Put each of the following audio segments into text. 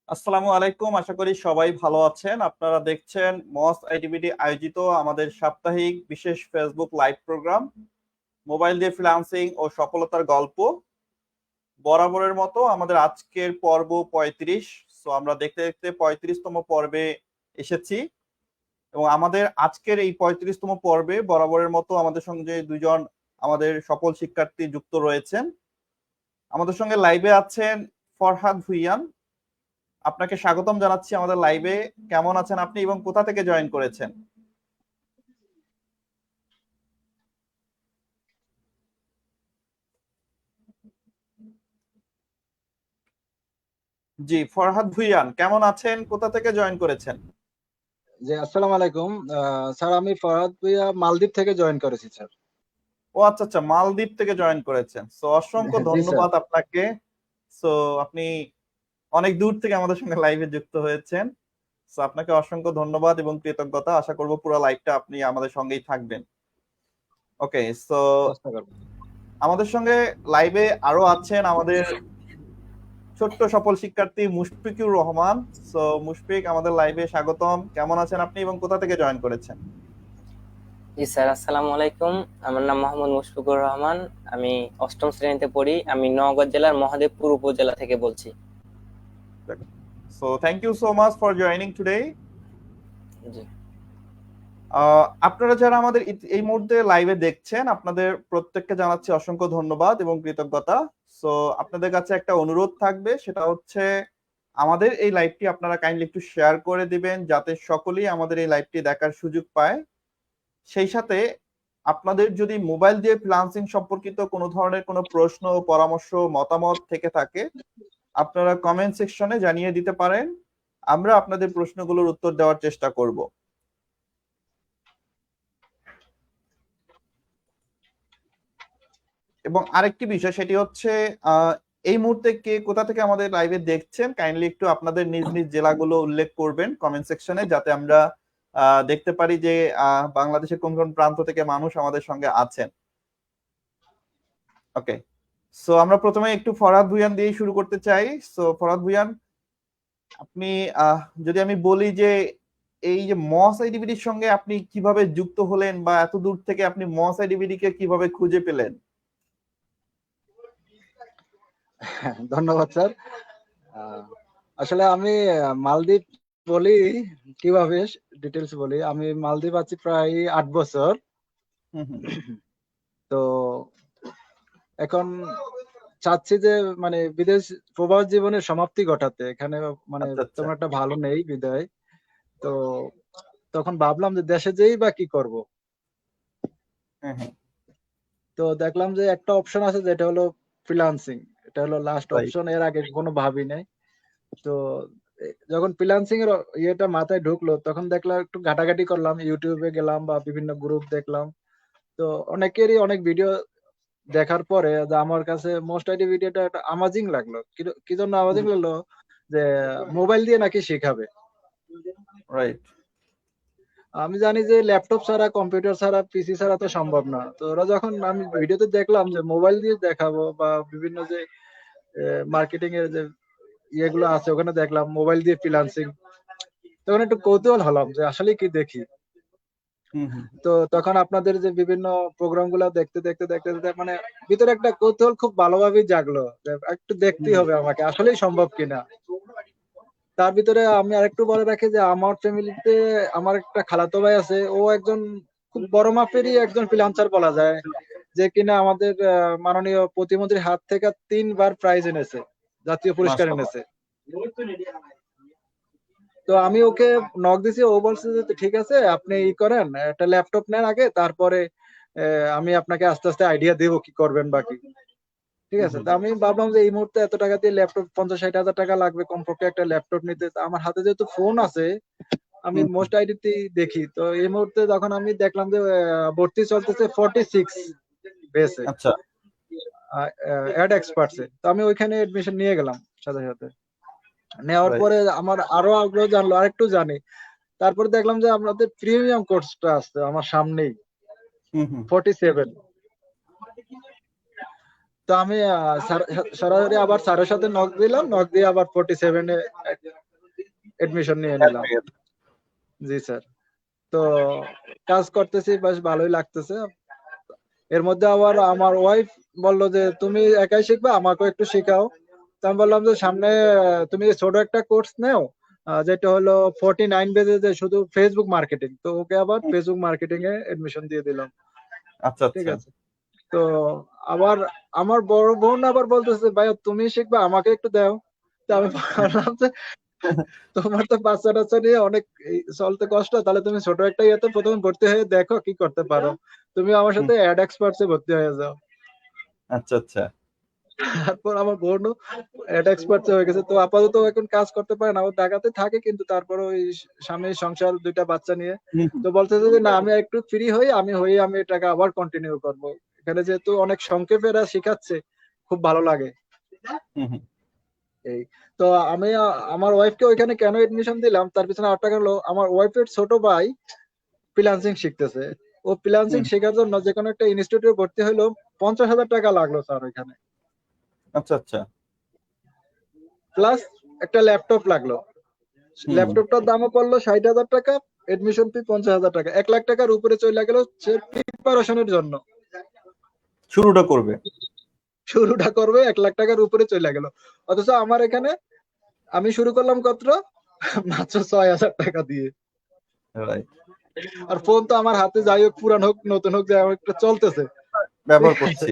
আসসালামু আলাইকুম, আশা করি সবাই ভালো আছেন। আপনারা দেখছেন মস আইডিবিডি আয়োজিত আমাদের সাপ্তাহিক বিশেষ ফেসবুক লাইভ প্রোগ্রাম মোবাইল দিয়ে ফ্রিল্যান্সিং ও সফলতার গল্প। বরাবরের মতো আমাদের আজকের পর্ব 35। আমরা দেখতে দেখতে 35তম পর্বে এসেছি এবং আমাদের আজকের এই 35তম পর্বে বরাবরের মতো আমাদের সঙ্গে দুজন আমাদের সফল শিক্ষার্থী যুক্ত রয়েছেন। আমাদের সঙ্গে লাইভে আছেন ফরহাদ ভুইয়ান। আপনাকে স্বাগতম জানাচ্ছি আমাদের লাইভে। কেমন আছেন আপনি এবং কোথা থেকে জয়েন করেছেন? জি, ফরহাদ ভুইয়ান কেমন আছেন, কোথা থেকে জয়েন করেছেন? জি, আসসালামু আলাইকুম। স্যার, আমি ফরহাদ ভুঁইয়া মালদ্বীপ থেকে জয়েন করেছি স্যার। ও আচ্ছা আচ্ছা, মালদ্বীপ থেকে জয়েন করেছেন। অসংখ্য জি স্যার। ধন্যবাদ আপনাকে। আপনি অনেক দূর থেকে আমাদের সঙ্গে লাইভে যুক্ত হয়েছেন। আপনাকে অসংখ্য ধন্যবাদ এবং কৃতজ্ঞতা। আশা করব পুরো লাইভটা আপনি আমাদের সঙ্গেই থাকবেন। ওকে, চেষ্টা করব। আমাদের সঙ্গে লাইভে আরো আছেন আমাদের ছোট্ট সফল শিক্ষার্থী মুশফিকুর রহমান। মুশফিক, আমাদের লাইভে স্বাগতম। কেমন আছেন আপনি এবং কোথা থেকে জয়েন করেছেন? জি স্যার, আসসালামু আলাইকুম। আমার নাম মোহাম্মদ মুশফিকুর রহমান। আমি অষ্টম শ্রেণীতে পড়ি। আমি নওগাঁ জেলার মহাদেবপুর উপজেলা থেকে বলছি। Thank you so much for joining today. জি আপনারা যারা আমাদের এই মুহূর্তে লাইভে দেখছেন, আপনাদের প্রত্যেককে জানাচ্ছি অসংখ্য ধন্যবাদ এবং কৃতজ্ঞতা। আপনাদের কাছে একটা অনুরোধ থাকবে, সেটা হচ্ছে আমাদের এই লাইভটি আপনারা কাইন্ডলি একটু শেয়ার করে দিবেন যাতে সকলেই আমাদের এই লাইভটি দেখার সুযোগ পায়। সেই সাথে আপনাদের যদি মোবাইল দিয়ে ফ্রিল্যান্সিং সম্পর্কিত কোনো ধরনের কোনো প্রশ্ন, পরামর্শ, মতামত থেকে থাকে, আপনারা কমেন্ট সেকশনে জানিয়ে দিতে পারেন। আমরা আপনাদের প্রশ্নগুলোর উত্তর দেওয়ার চেষ্টা করব। এবং আরেকটি বিষয়, সেটি হচ্ছে এই মুহূর্তে কে কোথা থেকে আমাদের লাইভে দেখছেন, কাইন্ডলি একটু আপনাদের নিজ নিজ জেলাগুলো উল্লেখ করবেন কমেন্ট সেকশনে, যাতে আমরা দেখতে পারি যে বাংলাদেশের কোন কোন প্রান্ত থেকে মানুষ আমাদের সঙ্গে আছেন। ওকে, আমরা প্রথমে একটু ফরহাদ ভুইয়ান দিয়ে শুরু করতে চাই। ফরহাদ ভুইয়ান, আপনি যদি আমি বলি যে এই যে মস আইডিবিডির সঙ্গে আপনি কিভাবে যুক্ত হলেন বা এত দূর থেকে আপনি মস আইডিবিডি কে কিভাবে খুঁজে পেলেন? ধন্যবাদ স্যার। আসলে আমি মালদ্বীপ বলি, কিভাবে ডিটেলস বলি। আমি মালদ্বীপ আছি প্রায় 8 বছর। তো এখন চাচ্ছি যে মানে বিদেশ প্রবাস জীবনের সমাপ্তি ঘটাতে। এখানে মানে আচ্ছা আচ্ছা। তেমন একটা ভালো নেই বিদায়। তো তখন ভাবলাম যে দেশে যেই বা কি করব। হ্যাঁ, তো দেখলাম যে একটা অপশন আছে, যেটা হলো ফ্রিল্যান্সিং। এটা হলো লাস্ট রাইট। অপশন, এর আগে কোনো ভাবি নাই। তো যখন ফ্রিল্যান্সিং এর ইয়েটা মাথায় ঢুকলো, তখন দেখলাম, একটু ঘাটাঘাটি করলাম, ইউটিউবে গেলাম বা বিভিন্ন গ্রুপ দেখলাম। তো অনেকেরই অনেক ভিডিও দেখার পরে যে আমার কাছে মোস্ট আইডি ভিডিওটা একটা আমাজিং লাগলো। কি জন্য আমাজিং লাগলো, যে মোবাইল দিয়ে নাকি শেখাবে। রাইট। আমি জানি যে ল্যাপটপ ছাড়া, কম্পিউটার ছাড়া, পিসি ছাড়া তো সম্ভব না। তো ওরা যখন, আমি ভিডিওতে দেখলাম যে মোবাইল দিয়ে দেখাবো, বা বিভিন্ন যে মার্কেটিং এর যে ইয়েগুলো আছে, ওখানে দেখলাম মোবাইল দিয়ে ফ্রিল্যান্সিং। তখন একটু কৌতূহল হলাম যে আসলে কি দেখি। তো তখন আপনাদের যে বিভিন্ন প্রোগ্রাম গুলা দেখতে দেখতে দেখতে দেখতে মানে ভিতরে একটা কৌতূহল খুব ভালোভাবেই জাগলো, যে একটু দেখতেই হবে আমাকে, আসলেই সম্ভব কিনা। তার ভিতরে আমি আরেকটু বলে রাখি যে আমার ফ্যামিলিতে আমার একটা খালাতো ভাই আছে। ও একজন খুব বড় মাপেরই একজন ফ্রিল্যান্সার বলা যায়, যে কিনা আমাদের মাননীয় প্রতিমন্ত্রীর হাত থেকে 3 বার প্রাইজ এনেছে, জাতীয় পুরস্কার মাশাআল্লাহ। এনেছে। তো আমি ওকে নক দিছি, ও বলছে যে ঠিক আছে, আপনি ই করেন, একটা ল্যাপটপ নেন আগে, তারপরে আমি আপনাকে আস্তে আস্তে আইডিয়া দেবো কি করবেন বাকি। ঠিক আছে। তো আমি ভাবলাম যে এই মুহূর্তে এত টাকা দিয়ে ল্যাপটপ, 50-60 হাজার টাকা লাগবে কমপক্ষে একটা ল্যাপটপ নিতে। তো আমার হাতে যেহেতু ফোন আছে, আমি মোস্ট আইডিতে দেখি। তো এই মুহূর্তে যখন আমি দেখলাম যে ভর্তি চলতেছে 46 বেসে, আচ্ছা। অ্যাড এক্সপার্টসে, তো আমি ওইখানে এডমিশন নিয়ে গেলাম সাথে সাথে। নেওয়ার রাইট। পরে আমার আরো আগ্রহ জানলো, আরেকটু জানি। তারপরে দেখলাম যে আমাদের প্রিমিয়াম কোর্সটা আছে আমার সামনেই, 47। তো আমি সরাসরি আবার স্যারের সাথে নক দিলাম, নক দিয়ে আবার 47 এ এডমিশন নিয়ে নিলাম। জি স্যার। তো কাজ করতেছি, বেশ ভালোই লাগতেছে। এর মধ্যে আবার আমার ওয়াইফ বললো যে তুমি একাই শিখবা, আমাকেও একটু শেখাও। তো আমি বললাম যে সামনে তুমি ছোট একটা কোর্স নেও, যেটা হলো 49 বেজে যে শুধু ফেসবুক মার্কেটিং। তো ওকে আবার ফেসবুক মার্কেটিং এ এডমিশন দিয়ে দিলাম। আচ্ছা ঠিক আচ্ছা। আছে। তো আবার আমার বড় বোন আবার বলতেছে ভাই তুমি শিখবা, আমাকে একটু দাও। তো আমি বললাম যে তোমার তো বাচ্চা টাচ্চা নিয়ে অনেক চলতে কষ্ট, তাহলে তুমি ছোট একটা ইয়েতে প্রথমে ভর্তি হয়ে দেখো কি করতে পারো। তুমি আমার সাথে অ্যাড এক্সপার্টস এ ভর্তি হয়ে যাও। আচ্ছা আচ্ছা। তারপর আমার বোনও অ্যাড এক্সপার্টস হয়ে গেছে। তো আপাতত ও এখন কাজ করতে পারে না, ও ঢাকাতে থাকে, কিন্তু তারপরে ওই স্বামী সংসার, দুইটা বাচ্চা নিয়ে। তো বলতেছে যে না আমি একটু ফ্রি হই, আমি এটাকে আবার কন্টিনিউ করব। এখানে যেহেতু অনেক সংক্ষেপে এরা শিখাচ্ছে, খুব ভালো লাগে। এই তো আমি আমার ওয়াইফকে ওইখানে কেন এডমিশন দিলাম তার পিছনে আরেকটা কারণ হলো, আমার ওয়াইফের ছোট ভাই ফ্রিল্যান্সিং শিখতেছে। ও ফ্রিল্যান্সিং শেখার জন্য যে কোনো একটা ইনস্টিটিউটে ভর্তি হলো, 50,000 টাকা লাগলো স্যার ওইখানে। আচ্ছা আচ্ছা। প্লাস একটা ল্যাপটপ লাগলো। ল্যাপটপটার দামও পড়লো 60,000 টাকা, এডমিশন ফি 50,000 টাকা, 1 লাখ টাকার উপরে চলে গেল সে প্রিপারেশনের জন্য। শুরুটা করবে, শুরুটা করবে 1 লাখ টাকার উপরে চলে গেল। অথচ আমার এখানে আমি শুরু করলাম কত, মাত্র 6,000 টাকা দিয়ে। রাইট, আর ফোন তো আমার হাতে যাই হোক, পুরান হোক নতুন হোক, যাই হোক একটা চলতেছে, ব্যবহার করছি।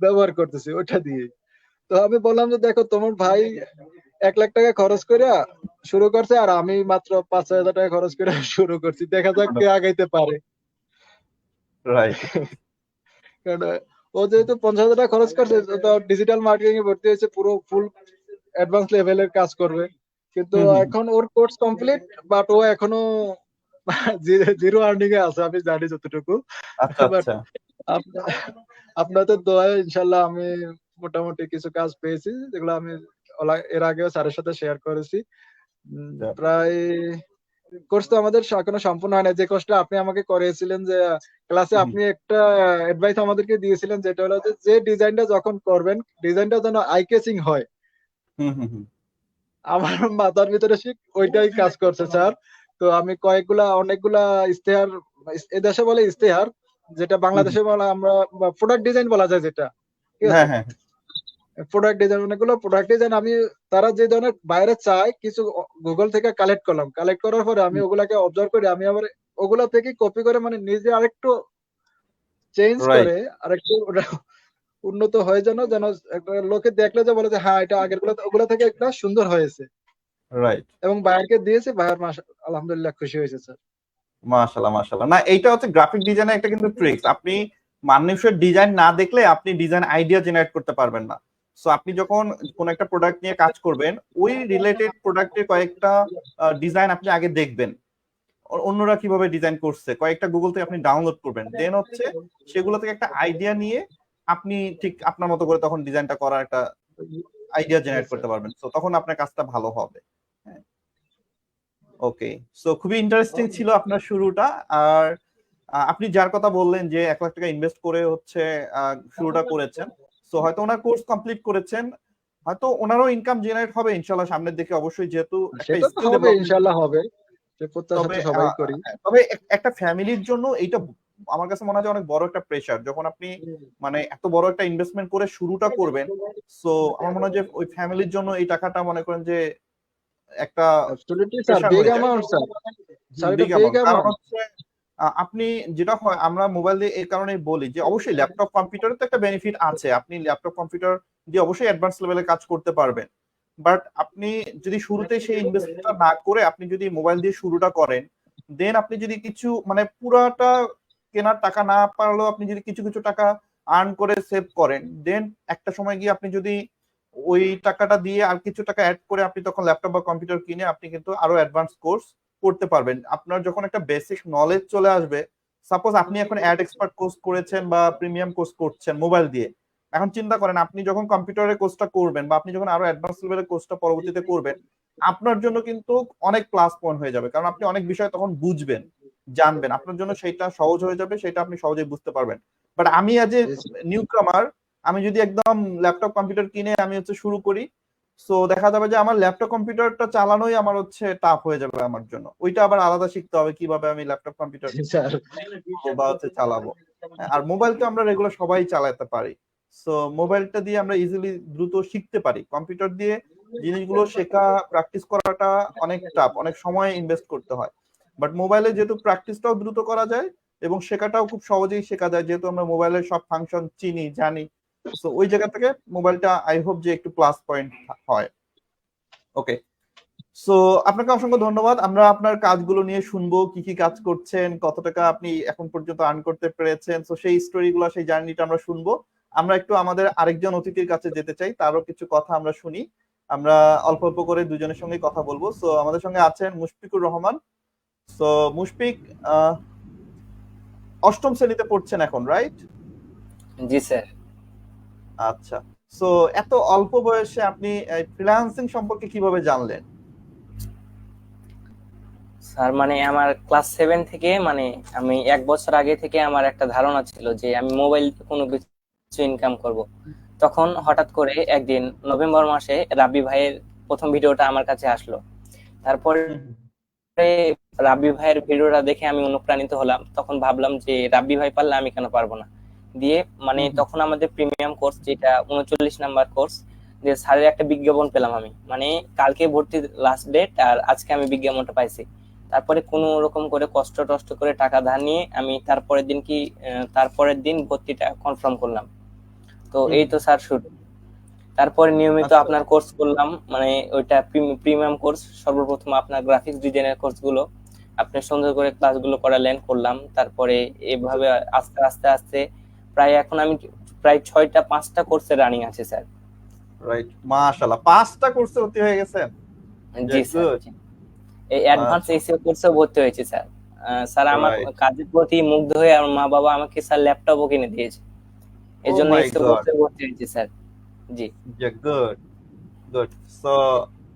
ব্যবহার করতেছি ওটা দিয়ে। তো আমি বললাম যে দেখো তোমার ভাই 1 লাখ টাকা খরচ করে শুরু করছে, আর আমি মাত্র 5,000 টাকা খরচ করে শুরু করছি, দেখা যাক কে আগাইতে পারে। রাইট। কারণ ও যেহেতু 50,000 টাকা খরচ করছে, তো ডিজিটাল মার্কেটিং এ ভর্তি হয়েছে, পুরো ফুল অ্যাডভান্স লেভেলের কাজ করবে। কিন্তু এখন ওর কোর্স কমপ্লিট, বাট ও এখনো জিরো আর্নিং এ আছে, আমি জানি যতটুকু। আচ্ছা বাট আচ্ছা। আপনাদের দোয়ায় ইনশাল্লাহ আমি মোটামুটি কিছু কাজ পেয়েছি, যেগুলো আমি এর আগেও স্যারের সাথে শেয়ার করেছি। প্রায় কোর্স তো আমাদের এখনো সম্পূর্ণ হয় না। যে কোর্সটা আপনি আমাকে করিয়েছিলেন, যে ক্লাসে আপনি একটা অ্যাডভাইস আমাদেরকে দিয়েছিলেন, যেটা হলো যে ডিজাইনটা যখন করবেন, ডিজাইনটা যেন আই কেসিং হয়। আমার মাথার ভিতরে ওইটাই কাজ করছে স্যার। তো আমি অনেকগুলা ইশতেহার, এদেশে বলে ইশতেহার, যেটা বাংলাদেশে বলা আমরা প্রোডাক্ট ডিজাইন বলা যায় যেটা, ঠিক আছে। প্রোডাক্ট ডিজাইন, অনেকগুলো প্রোডাক্ট ডিজাইন আমি তারা যে ধরনের বাইরে চায় কিছু গুগল থেকে কালেক্ট করলাম। কালেক্ট করার পরে আমি ওগুলাকে অবজার্ভ করে আমি আবার ওগুলা থেকে কপি করে, মানে নিজে আরেকটু চেঞ্জ করে আরেকটু উন্নত হয়ে, যেন একটা লোকে দেখলে যে বলে যে হ্যাঁ এটা আগের ওগুলা থেকে একটা সুন্দর হয়েছে। রাইট। এবং বায়ারকে দিয়েছে, বায়ার আলহামদুলিল্লাহ খুশি হয়েছে স্যার। মাশাআল্লাহ মাশাআল্লাহ। না এইটা হচ্ছে গ্রাফিক ডিজাইনের একটা কিন্তু ট্রিক্স। আপনি মানুষের ডিজাইন না দেখলে আপনি ডিজাইন আইডিয়া জেনারেট করতে পারবেন না। সো আপনি যখন কোন একটা প্রোডাক্ট নিয়ে কাজ করবেন, ওই রিলেটেড প্রোডাক্টের কয়েকটা ডিজাইন আপনি আগে দেখবেন, অন্যরা কিভাবে ডিজাইন করছে, কয়েকটা গুগল থেকে আপনি ডাউনলোড করবেন, দেন হচ্ছে সেগুলো থেকে একটা আইডিয়া নিয়ে আপনি ঠিক আপনার মতো করে তখন ডিজাইনটা করার একটা আইডিয়া জেনারেট করতে পারবেন। সো তখন আপনার কাজটা ভালো হবে। হ্যাঁ, ওকে। সো খুবই ইন্টারেস্টিং ছিল আপনার শুরুটা। আর আপনি যার কথা বললেন যে 1 লাখ টাকা ইনভেস্ট করে হচ্ছে শুরুটা করেছেন, সো হয়তো ওনার কোর্স কমপ্লিট করেছেন, হয়তো ওনারও ইনকাম জেনারেট হবে ইনশাআল্লাহ সামনের দিকে, অবশ্যই, যেহেতু একটা সেটা তো স্কিল হবে, ডেভেলপমেন্ট। ইনশাআল্লাহ হবে, সে প্রত্যাশা তবে তো সবাই করি। তবে একটা ফ্যামিলির জন্য এইটা আমার কাছে মনে হয় অনেক বড় একটা প্রেসার, যখন আপনি মানে এত বড় একটা ইনভেস্টমেন্ট করে শুরুটা করবেন। সো আমার মনে হয় যে ওই ফ্যামিলির জন্য এই টাকাটা মনে করেন যে একটা অ্যাবসলিউটলি স্যার, প্রেসার বিগ হয়ে যায়। Amount sir. স্যার এটা বিগ বিগ অ্যামাউন্ট। কারণ অ্যামাউন্ট। হচ্ছে আপনি যেটা হয়, আমরা মোবাইল দিয়ে এই কারণেই বলি যে অবশ্যই ল্যাপটপ কম্পিউটারে তো একটা বেনিফিট আছে, আপনি ল্যাপটপ কম্পিউটার দিয়ে অবশ্যই অ্যাডভান্স লেভেলে কাজ করতে পারবেন। বাট আপনি যদি শুরুতে সেই ইনভেস্টমেন্টটা না করে আপনি যদি মোবাইল দিয়ে শুরুটা করেন, দেন আপনি যদি কিছু মানে পুরাটা কেনার টাকা না পারলেও আপনি যদি কিছু কিছু টাকা আর্ন করে সেভ করেন, দেন একটা সময় গিয়ে আপনি যদি ওই টাকাটা দিয়ে আর কিছু টাকা অ্যাড করে আপনি তখন ল্যাপটপ বা কম্পিউটার কিনে আপনি কিন্তু আরো অ্যাডভান্স কোর্স করতে পারবেন। আপনার যখন একটা বেসিক নলেজ চলে আসবে, সাপোজ আপনি এখন অ্যাড এক্সপার্ট কোর্স করেছেন বা প্রিমিয়াম কোর্স করছেন মোবাইল দিয়ে, এখন চিন্তা করেন আপনি যখন কম্পিউটারের কোর্সটা করবেন বা আপনি যখন আরো অ্যাডভান্স লেভেলের কোর্সটা পরবর্তীতে করবেন, আপনার জন্য কিন্তু অনেক প্লাস পয়েন্ট হয়ে যাবে, কারণ আপনি অনেক বিষয় তখন বুঝবেন, জানবেন, আপনার জন্য সেটা সহজ হয়ে যাবে, সেটা আপনি সহজেই বুঝতে পারবেন। বাট আমি আজ এ নিউ কামার, আমি যদি একদম ল্যাপটপ কম্পিউটার কিনে আমি হচ্ছে শুরু করি, সো দেখা যাবে যে আমার ল্যাপটপ কম্পিউটারটা চালানোই আমার হচ্ছে টাফ হয়ে যাবে আমার জন্য। ওইটা আবার আলাদা শিখতে হবে কিভাবে আমি ল্যাপটপ কম্পিউটার স্যার বা হচ্ছে চালাবো। আর মোবাইল তো আমরা রেগুলার সবাই চালাতে পারি, সো মোবাইলটা দিয়ে আমরা ইজিলি দ্রুত শিখতে পারি। কম্পিউটার দিয়ে জিনিসগুলো শেখা প্র্যাকটিস করাটা অনেক টাফ, অনেক সময় ইনভেস্ট করতে হয়। বাট মোবাইলে যেহেতু প্র্যাকটিসটাও দ্রুত করা যায় এবং শেখাটাও খুব সহজেই শেখা যায়, যেহেতু আমরা মোবাইলের সব ফাংশন চিনি জানি, সো ওই জায়গা থেকে মোবাইলটা আই হোপ যে একটু প্লাস পয়েন্ট হয়। ওকে, সো আপনাকে অসংখ্য ধন্যবাদ। আমরা আপনার কাজগুলো নিয়ে শুনবো, কি কি কাজ করছেন, কত টাকা আপনি এখন পর্যন্ত আর্ন করতে পেরেছেন, সো সেই স্টোরিগুলো, সেই জার্নিটা আমরা শুনবো। আমরা একটু আমাদের আরেকজন অতিথির কাছে যেতে চাই, তারও কিছু কথা আমরা শুনি। আমরা অল্প অল্প করে দুজনের সঙ্গে কথা বলবো। সো আমাদের সঙ্গে আছেন মুশফিকুর রহমান। সো মুশফিক অষ্টম শ্রেণীতে পড়ছেন এখন, রাইট? জি স্যার। আচ্ছা, সো এত অল্প বয়সে আপনি ফ্রিল্যান্সিং সম্পর্কে কিভাবে জানলেন? স্যার মানে আমার ক্লাস 7 থেকে মানে আমি 1 বছর আগে থেকে আমার একটা ধারণা ছিল যে আমি মোবাইল দিয়ে কোনো কিছু ইনকাম করব। তখন হঠাৎ করে একদিন নভেম্বর মাসে রাব্বি ভাইয়ের প্রথম ভিডিওটা আমার কাছে আসলো। তারপরে রাব্বি ভাইয়ের ভিডিওটা দেখে আমি অনুপ্রাণিত হলাম। তখন ভাবলাম যে রাব্বি ভাই পারলে আমি কেন পারবো না। দিয়ে মানে তখন আমাদের প্রিমিয়াম কোর্স, যেটা 39 নাম্বার কোর্স, যে স্যারের একটা বিজ্ঞাপন পেলাম আমি, মানে কালকে ভর্তি লাস্ট ডেট আর আজকে আমি বিজ্ঞাপনটা পাইছি। তারপরে কোনো রকম করে কষ্ট টষ্ট করে টাকা ধার নিয়ে আমি তারপরের দিন ভর্তিটা কনফার্ম করলাম। তো এই তো স্যার শুরু। তারপরে নিয়মিত আচ্ছা। আপনার কোর্স করলাম, মানে ওইটা প্রিমিয়াম কোর্স। সর্বপ্রথম আপনার গ্রাফিক্স ডিজাইনের কোর্সগুলো আপনি সুন্দর করে ক্লাসগুলো করলাম। তারপরে এভাবে আস্তে আস্তে আস্তে প্রায় এখন আমি প্রায় 5টা কোর্সে রানিং আছে স্যার। রাইট, মাশাআল্লাহ, 5টা কোর্সে ভর্তি হয়ে গেছেন। জি স্যার। এই অ্যাডভান্স এসইও কোর্সে ভর্তি হয়েছে স্যার। স্যার আমার কাজের প্রতি মুগ্ধ হয়ে আমার মা বাবা আমাকে স্যার ল্যাপটপও কিনে দিয়েছে, এজন্য এসইও কোর্সে ভর্তি হয়েছে স্যার। জি গুড গুড। So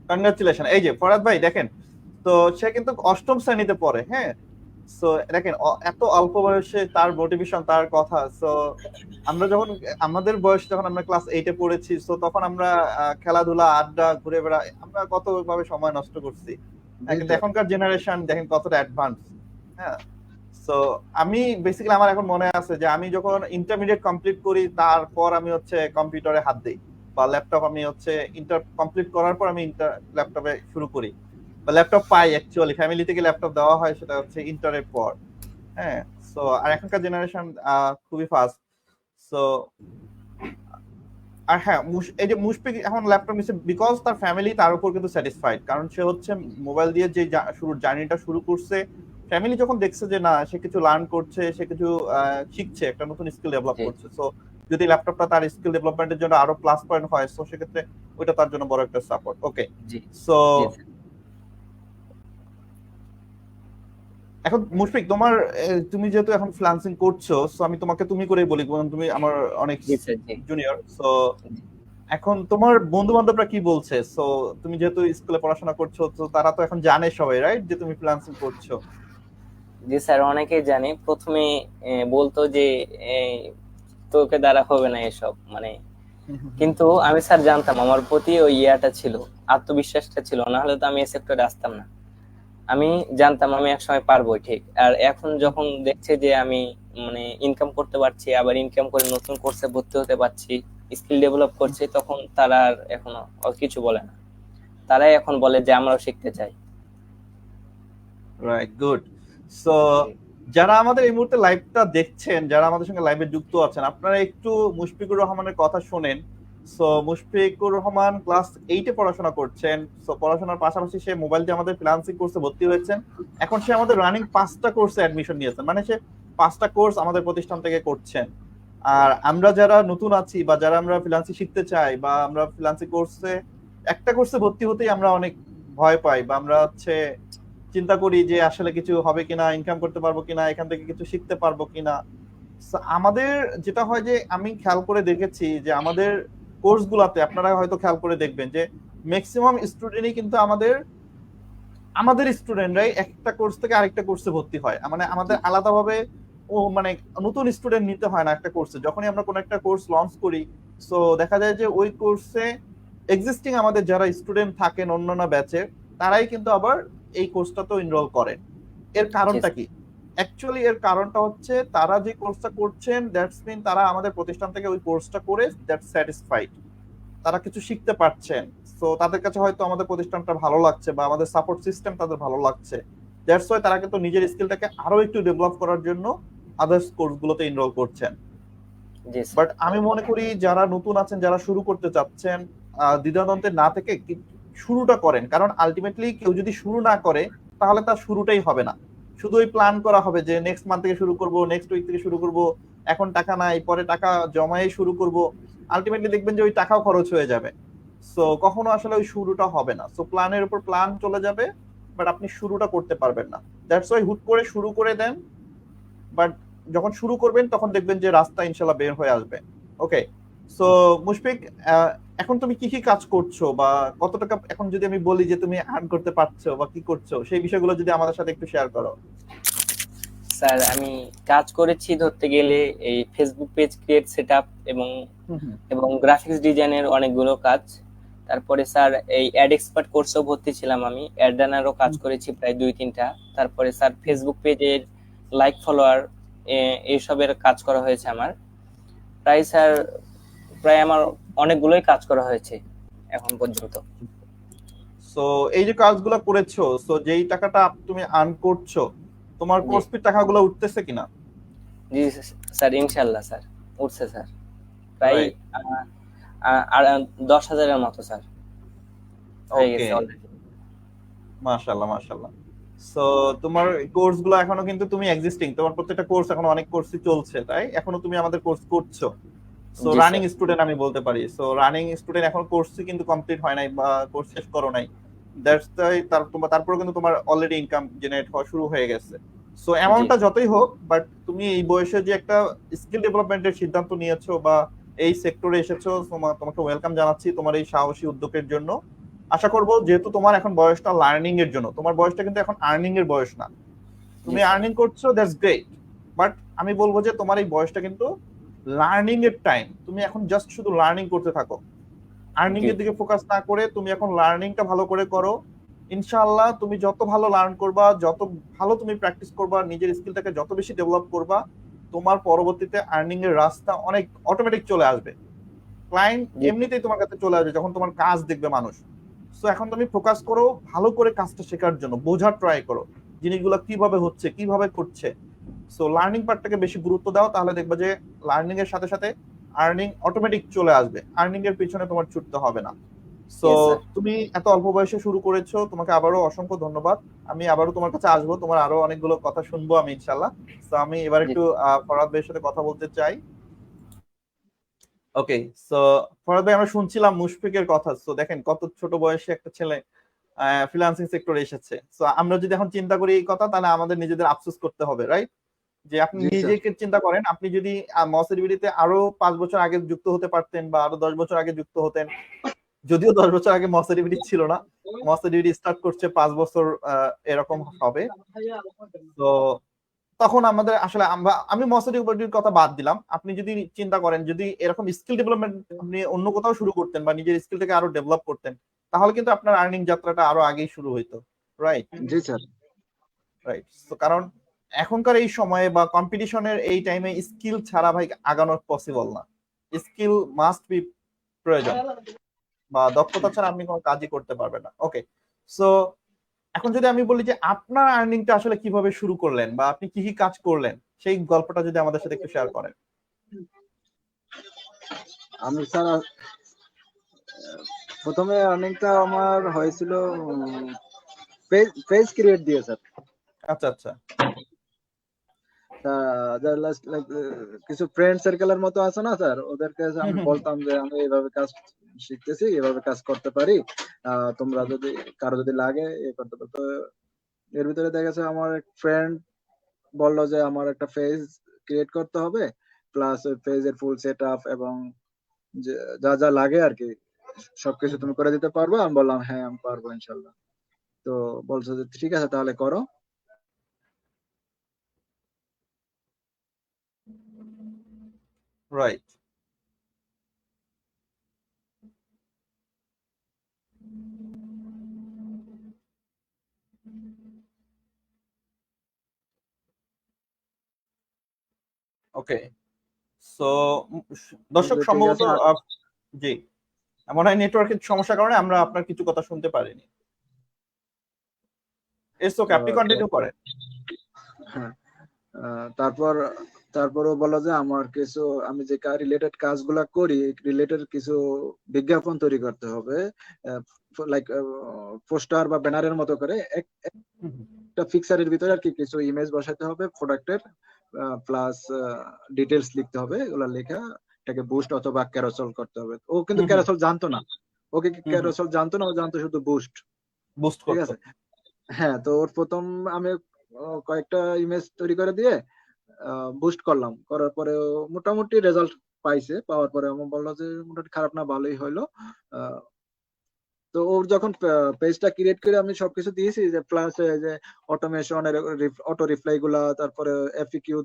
congratulation. এই যে ফরাদ ভাই দেখেন, তো সে কিন্তু অষ্টম শ্রেণীতে পড়ে, হ্যাঁ। সো দেখেন এত অল্প বয়সে তার মোটিভেশন, তার কথা। সো আমরা যখন আমাদের বয়স, যখন আমরা ক্লাস 8-এ পড়েছি, সো তখন আমরা খেলাধুলা, আড্ডা, ঘুরে বেড়া, আমরা কত ভাবে সময় নষ্ট করছি। কিন্তু এখনকার জেনারেশন দেখেন কতটা অ্যাডভান্স। হ্যাঁ, সো আমি বেসিক্যালি আমার এখন মনে আছে যে আমি যখন ইন্টারমিডিয়েট কমপ্লিট করি, তারপর আমি হচ্ছে কম্পিউটারে হাত দিই, বা ল্যাপটপ আমি হচ্ছে ইন্টার কমপ্লিট করার পর আমি ল্যাপটপে শুরু করি, বা ল্যাপটপ পাই। অ্যাকচুয়ালি ফ্যামিলি থেকে ল্যাপটপ দেওয়া হয়, সেটা হচ্ছে ইন্টারের পর। হ্যাঁ, সো আর এখনকার জেনারেশন খুবই ফাস্ট। সো আর হ্যাঁ, এই যে মুশফিক এখন ল্যাপটপ নিচ্ছে বিকজ তার ফ্যামিলি তার উপর কিন্তু স্যাটিসফাইড, কারণ সে হচ্ছে মোবাইল দিয়ে যে জার্নিটা শুরু করছে, ফ্যামিলি যখন দেখছে যে না, সে কিছু লার্ন করছে, সে কিছু শিখছে, একটা নতুন স্কিল ডেভেলপ করছে, সো যদি ল্যাপটপটা তার স্কিল ডেভেলপমেন্টের জন্য আরো প্লাস পয়েন্ট হয়, সো সেক্ষেত্রে ওইটা তার জন্য বড় একটা সাপোর্ট। ওকে, সো এখন মুশফিক, তুমি যেহেতু এখন ফ্রিল্যান্সিং করছো, সো আমি তোমাকে তুমি করেই বলি, কারণ তুমি আমার অনেক জুনিয়র। সো এখন তোমার বন্ধু বান্ধবরা কি বলছে? সো তুমি যেহেতু স্কুলে পড়াশোনা করছো, তো তারা তো এখন জানে সবাই, রাইট, যে তুমি ফ্রিল্যান্সিং করছো? জি স্যার, অনেকেই জানে। প্রথমে বলতো যে তোকে দ্বারা হবে না এসব, মানে কিন্তু আমি স্যার জানতাম, আমার প্রতি ওই ইয়াটা ছিল, আত্মবিশ্বাসটা ছিল, না হলে তো আমি এই সেক্টরে আসতাম না। আমি জানতাম আমি একসময় পারবো, ঠিক। আর এখন যখন দেখছে যে আমি মানে ইনকাম করতে পারছি, আবার ইনকাম করে নতুন কোর্সে ভর্তি হতে পারছি, স্কিল ডেভেলপ করছি, তখন তারা আর এখনো কিছু বলে না। তারাই এখন বলে যে আমরাও শিখতে চাই। Right, good. সো যারা আমাদের এই মুহূর্তে লাইভটা দেখছেন, যারা আমাদের সঙ্গে লাইভে যুক্ত আছেন, আপনারা একটু মুশফিকুর রহমানের কথা শোনেন। সো মুশফিকুর রহমান ক্লাস 8-এ পড়াশোনা করছেন। সো পড়াশোনার পাশাপাশি সে মোবাইল দিয়ে আমাদের ফ্রিল্যান্সিং কোর্সে ভর্তি হয়েছেন। এখন সে আমাদের রানিং 5টা কোর্সে অ্যাডমিশন নিয়েছেন, মানে সে 5টা কোর্স আমাদের প্রতিষ্ঠান থেকে করছেন। আর আমরা যারা নতুন আছি, বা যারা আমরা ফ্রিল্যান্সিং শিখতে চাই, বা আমরা ফ্রিল্যান্সিং কোর্সে একটা কোর্সে ভর্তি হতেই আমরা অনেক ভয় পাই, বা আমরা হচ্ছে চিন্তা করি যে আসলে কিছু হবে কিনা, ইনকাম করতে পারবো কিনা, এখান থেকে কিছু শিখতে পারবো কিনা। আমাদের যেটা হয় যে, আমি খেয়াল করে দেখেছি যে আমাদের কোর্স গুলাতে, আপনারা হয়তো খেয়াল করে দেখবেন যে ম্যাক্সিমাম স্টুডেন্টই কিন্তু আমাদের স্টুডেন্টরাই একটা কোর্স থেকে আরেকটা কোর্সে ভর্তি হয়, মানে আমাদের আলাদাভাবে ও মানে নতুন স্টুডেন্ট নিতে হয় না একটা কোর্সে। যখনই আমরা কোনো একটা কোর্স লঞ্চ করি, সো দেখা যায় যে ওই কোর্সে এক্সিস্টিং আমাদের যারা স্টুডেন্ট থাকেন অন্যান্য ব্যাচের, তারাই কিন্তু আবার এই কোর্সটাতেও এনরোল করেন। এর জি কারণটা স্যার। কি? অ্যাকচুয়ালি এর কারণটা হচ্ছে তারা যে কোর্সটা করছেন, দ্যাটস মিন তারা আমাদের প্রতিষ্ঠান থেকে ওই কোর্সটা করে দ্যাটস স্যাটিসফাইড। তারা কিছু শিখতে পারছেন। সো তাদের কাছে হয়তো আমাদের প্রতিষ্ঠানটা ভালো লাগছে বা আমাদের সাপোর্ট সিস্টেম তাদের ভালো লাগছে। দ্যাটস ওয়াই তারা কিন্তু নিজের স্কিলটাকে আরো একটু ডেভেলপ করার জন্য আদার্স কোর্সগুলোতে এনরোল করছেন। জি স্যার। বাট আমি মনে করি যারা নতুন আছেন, যারা শুরু করতে চাচ্ছেন, দ্বিধাদ্বন্দ্বে না থেকে শুরুটা করেন। কারণ আলটিমেটলি কেউ যদি শুরু না করে তাহলে তার শুরুটাই হবে না। শুধু ওই প্ল্যান করা হবে যে নেক্সট মান্থ থেকে শুরু করব, নেক্সট উইক থেকে শুরু করব, এখন টাকা নাই, পরে টাকা জমায়ে শুরু করব। আলটিমেটলি দেখবেন যে ওই টাকাও খরচ হয়ে যাবে। সো কখনো আসলে ওই শুরুটা হবে না। সো প্ল্যানের উপর প্ল্যান চলে যাবে, বাট আপনি শুরুটা করতে পারবেন না। দ্যাটস ওয়াই হুট করে শুরু করে দেন, বাট যখন শুরু করবেন তখন দেখবেন যে রাস্তা ইনশাল্লাহ বের হয়ে আসবে। ওকে, সো মুশফিক, এখন তুমি কি কি কাজ করছো বা কত টাকা, এখন যদি আমি বলি যে তুমি আর্ন করতে পারছো বা কি করছো, সেই বিষয়গুলো যদি আমাদের সাথে একটু শেয়ার করো। স্যার আমি কাজ করেছি ধরতে গেলে এই ফেসবুক পেজ ক্রিয়েট সেটআপ এবং হুম হুম। এবং গ্রাফিক্স ডিজাইনের অনেকগুলো কাজ। তারপরে স্যার এই অ্যাড এক্সপার্ট কোর্সেও ভর্তি ছিলাম আমি, অ্যাড রানারও কাজ করেছি প্রায় 2-3টা। তারপরে স্যার ফেসবুক পেজের লাইক ফলোয়ার এইসবের কাজ করা হয়েছে আমার। প্রায় স্যার প্রায় আমার অনেকগুলোই কাজ করা হয়েছে এখন পর্যন্ত। সো এই যে কাজগুলো করেছো, সো যেই টাকাটা তুমি আর্ন করছো, তোমার জি কোর্স ফি টাকাগুলো উঠতেছে কিনা? জি স্যার, ইনশাল্লাহ স্যার উঠছে স্যার। প্রায় রাইট। আহ, আর 10,000-এর মতো স্যার হয়ে ওকে, গেছে অলরেডি। মাশাআল্লাহ মাশাআল্লাহ। সো তোমার কোর্স গুলো এখনো কিন্তু তুমি এক্সিস্টিং, তোমার প্রত্যেকটা কোর্স এখনো অনেক কোর্সই চলছে, তাই এখনো তুমি আমাদের কোর্স করছো। সো জি রানিং স্যার। স্টুডেন্ট আমি বলতে পারি। সো রানিং স্টুডেন্ট এখন কোর্সই কিন্তু কমপ্লিট হয় নাই বা কোর্স শেষ করো নাই। দ্যাটস তাই তারপরে কিন্তু তোমার অলরেডি ইনকাম জেনারেট হওয়া শুরু হয়ে গেছে। সো জি অ্যামাউন্টটা যতই হোক, বাট তুমি এই বয়সে যে একটা স্কিল ডেভেলপমেন্টের সিদ্ধান্ত নিয়েছো বা এই সেক্টরে এসেছো, তোমাকে ওয়েলকাম জানাচ্ছি তোমার এই সাহসী উদ্যোগের জন্য। আশা করব যেহেতু তোমার এখন বয়সটা লার্নিং এর জন্য, তোমার বয়সটা কিন্তু এখন আর্নিং এর বয়স না। জি তুমি স্যার। আর্নিং করছো, দ্যাটস গ্রেট। বাট আমি বলবো যে তোমার এই বয়সটা কিন্তু লার্নিং এর টাইম। তুমি এখন জাস্ট শুধু লার্নিং করতে থাকো, আর্নিং জি এর দিকে ফোকাস না করে তুমি এখন লার্নিংটা ভালো করে করো। ইনশাআল্লাহ তুমি যত ভালো লার্ন করবা, যত ভালো তুমি প্র্যাকটিস করবা, নিজের স্কিলটাকে যত বেশি ডেভেলপ করবা, তোমার পরবর্তীতে আর্নিং এর রাস্তা অনেক অটোমেটিক চলে আসবে। ক্লায়েন্ট জি এমনিতেই তোমার কাছে চলে আসবে যখন তোমার কাজ দেখবে মানুষ। সো এখন তুমি ফোকাস করো ভালো করে কাজটা শেখার জন্য, বোঝার ট্রাই করো জিনিসগুলো কিভাবে হচ্ছে, কিভাবে করছে। সো লার্নিং পার্টটাকে বেশি গুরুত্ব দাও, তাহলে দেখবে যে লার্নিং এর সাথে সাথে আর্নিং অটোমেটিক চলে আসবে, আর্নিং এর পিছনে তোমার ছুটতে হবে না। So yes sir. তুমি এত অল্প বয়সে শুরু করেছো, তোমাকে আবারও অসংখ্য ধন্যবাদ। আমি আবারও তোমার কাছে আসবো, তোমার আরো অনেকগুলো কথা শুনবো আমি ইনশাল্লাহ। তো আমি এবার জি একটু ফরহাদ ভাইয়ের সাথে কথা বলতে চাই। ওকে, সো ফরহাদ ভাই, আমরা শুনছিলাম মুশফিকের কথা। সো দেখেন কত ছোট বয়সে একটা ছেলে ফ্রিল্যান্সিং সেক্টরে এসেছে। সো আমরা যদি এখন চিন্তা করি এই কথা, তাহলে আমাদের নিজেদের আফসোস করতে হবে, রাইট? যে আপনি জি স্যার। নিজেকে চিন্তা করেন, আপনি যদি মসিডিবিলিতে আরো 5 বছর আগে যুক্ত হতে পারতেন বা আরো 10 বছর আগে যুক্ত হতেন, যদিও 10 বছর আগে মসিডিবিটি ছিল না, মসিডিবিটি স্টার্ট করছে 5 বছর এরকম হবে। তো তখন আমাদের আসলে আমি মসিডিবিটির কথা বাদ দিলাম, আপনি যদি চিন্তা করেন যদি এরকম স্কিল ডেভেলপমেন্ট আপনি অন্য কোথাও শুরু করতেন বা নিজের স্কিলটাকে আরো ডেভেলপ করতেন, তাহলে কিন্তু আপনার আর্নিং যাত্রাটা আরো আগেই শুরু হইতো, রাইট? জি স্যার। রাইট। তো কারণ এখনকার এই সময়ে বা কম্পিটিশনের এই টাইমে স্কিল ছাড়া ভাই আগানো পসিবল না। স্কিল মাস্ট বি প্রয়োজন, বা দক্ষতা ছাড়া আপনি কোনো কাজই করতে পারবেন না। ওকে, সো এখন যদি আমি বলি যে আপনার আর্নিংটা আসলে কিভাবে শুরু করলেন বা আপনি কি কি কাজ করলেন, সেই গল্পটা যদি আমাদের সাথে একটু শেয়ার করেন। আমি স্যার প্রথমে আর্নিংটা আমার হয়েছিল পেজ পেজ ক্রিয়েট দিয়ে স্যার। আচ্ছা আচ্ছা। কিছু ফ্রেন্ড সার্কেলের মতো আছে না স্যার, ওদেরকে হুম আমি হুম হুম। বলতাম যে আমি এইভাবে কাজ শিখতেছি, এভাবে কাজ করতে পারি, তোমরা যদি কারো যদি লাগে এ করতে পারো। তো এর ভিতরে দেখা গেছে আমার এক ফ্রেন্ড বললো যে আমার একটা পেজ ক্রিয়েট করতে হবে, প্লাস ওই পেজের ফুল সেট আপ এবং যা যা লাগে আর কি সবকিছু হুম হুম। তুমি করে দিতে পারবে। আমি বললাম হ্যাঁ আমি পারবো ইনশাল্লাহ। তো বলছে যে ঠিক আছে তাহলে করো। রাইট। ওকে, সো দর্শক ঠিক সম্ভবত আছে। জি, মনে হয় নেটওয়ার্কের সমস্যার কারণে আমরা আপনার কিছু কথা শুনতে পারিনি। ইটস ওকে, আপনি কন্টিনিউ করেন। হ্যাঁ, তারপর তারপরও বলা যে আমার কিছু আমি যে রিলেটেড কাজগুলা করি রিলেটেড কিছু বিজ্ঞাপন তৈরি করতে হবে, লাইক পোস্টার বা ব্যানারের মতো করে একটা ফিক্সারের ভিতরে আর কি কিছু ইমেজ বসাতে হবে প্রোডাক্টের, প্লাস ডিটেলস লিখতে হবে, এগুলা লেখা এটাকে বুস্ট অথবা ক্যারোসেল করতে হবে। ও কিন্তু ক্যারোসেল জানতো না, ওকে ক্যারোসেল জানতো না, ও জানতো শুধু বুস্ট। বুস্ট ঠিক করতে। আছে, হ্যাঁ। তো ওর প্রথম আমি কয়েকটা ইমেজ তৈরি করে দিয়ে বুস্ট করলাম, করার পরে ও মোটামুটি রেজাল্ট পাইছে। পাওয়ার পরে আমার বললো যে মোটামুটি খারাপ না, ভালোই হইলো। আহ, তো ওর যখন পেজটা ক্রিয়েট করে আমি সবকিছু দিয়েছি, যে প্লাস যে অটোমেশন, অটো রিপ্লাই গুলা, তারপরে এফিকিউ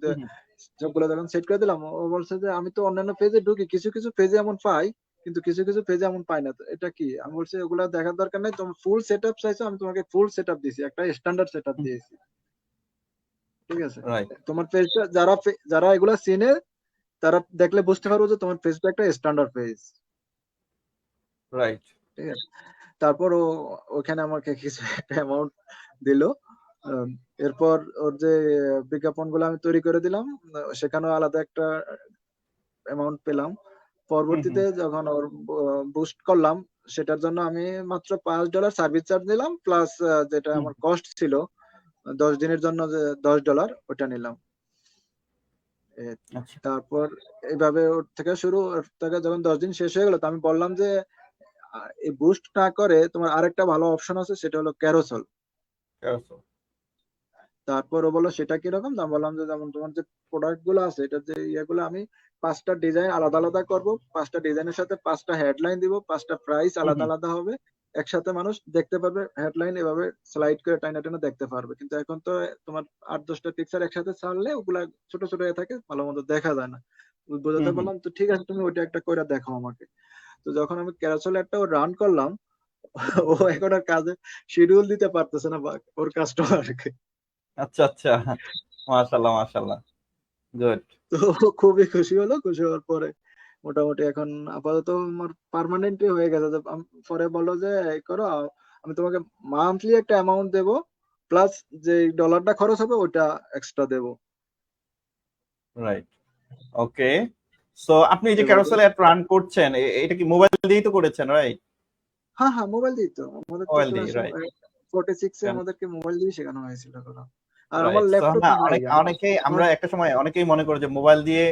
সবগুলো যখন সেট করে দিলাম, ও বলছে যে আমি তো অন্যান্য পেজে ঢুকি, কিছু কিছু পেজে এমন পাই, কিন্তু কিছু কিছু পেজে এমন পাই না। তো এটা কি? আমি বলছি ওগুলা দেখার দরকার নেই, তোমার ফুল সেটআপ চাইছো, আমি তোমাকে ফুল সেটআপ দিয়েছি, একটা স্ট্যান্ডার্ড সেটআপ দিয়েছি। ঠিক আছে, রাইট। তোমার পেজটা যারা এগুলা চিনে তারা দেখলে বুঝতে পারবো যে তোমার পেজটা একটা স্ট্যান্ডার্ড পেজ। রাইট। ঠিক আছে, তারপর ওখানে আমাকে কিছু একটা অ্যামাউন্ট দিল। এরপর ওর যে বিজ্ঞাপন গুলো আমি তৈরি করে দিলাম, সেখানেও আলাদা একটা অ্যামাউন্ট পেলাম। পরবর্তীতে যখন ওর বুস্ট করলাম, সেটার জন্য আমি মাত্র $5 সার্ভিস চার্জ নিলাম, প্লাস যেটা আমার কস্ট ছিল 10 দিনের জন্য যে $10 ওটা নিলাম। আচ্ছা। তারপর এইভাবে ওর থেকে শুরু, ওর থেকে যখন 10 দিন শেষ হয়ে গেল, তো আমি বললাম যে এই বুস্ট না করে তোমার আরেকটা ভালো অপশন আছে, সেটা হলো ক্যারোসেল। তারপর ও বললো সেটা কিরকম, আমি বললাম যে যেমন তোমার যে প্রোডাক্ট গুলো আছে, এটা যে ইয়েগুলো আমি 5টা ডিজাইন আলাদা আলাদা করব, 5টা ডিজাইনের সাথে 5টা হেডলাইন দিব, 5টা প্রাইস আলাদা আলাদা হবে, একসাথে মানুষ দেখতে পারবে, হেডলাইন এভাবে স্লাইড করে টাইনা টাইনা দেখতে পারবে। কিন্তু এখন তো তোমার 8-10টা পিকচার একসাথে ছাড়লে ওগুলা ছোট ছোট হয়ে থাকে, ভালো মতো দেখা যায় না। বোঝাতে বললাম, তো ঠিক আছে তুমি ওইটা একটা করে দেখো আমাকে। তো যখন আমি ক্যারাসেল একটা রান করলাম, ও এখন আর কাজে শিডিউল দিতে পারতেছে না ওর কাস্টমারকে। আচ্ছা আচ্ছা, মাশাআল্লাহ মাশাআল্লাহ, গুড। তো খুবই খুশি হলো। খুশি হওয়ার পরে মোটামুটি এখন আপাতত আমার পার্মানেন্ট হয়ে গেছে। পরে বললো যে এই করো, আমি তোমাকে মান্থলি একটা অ্যামাউন্ট দেবো, প্লাস যে ডলারটা খরচ হবে ওটা এক্সট্রা দেবো। রাইট। ওকে, সো আপনি এই যে এভাবে। ক্যারোসেল অ্যাড রান করছেন, এটা কি মোবাইল দিয়েই তো করেছেন, রাইট? হ্যাঁ হ্যাঁ, মোবাইল দিয়ে তো, আমাদের তো মোবাইল দিয়ে, ক্লাস রাইট। 46 এ আমাদেরকে মোবাইল দিয়ে শেখানো হয়েছিল করা। আর আমার রাইট, সো ল্যাপটপ না, নাই আমার। অনেকেই আমার আমরা একটা সময় অনেকেই মনে করে যে মোবাইল দিয়ে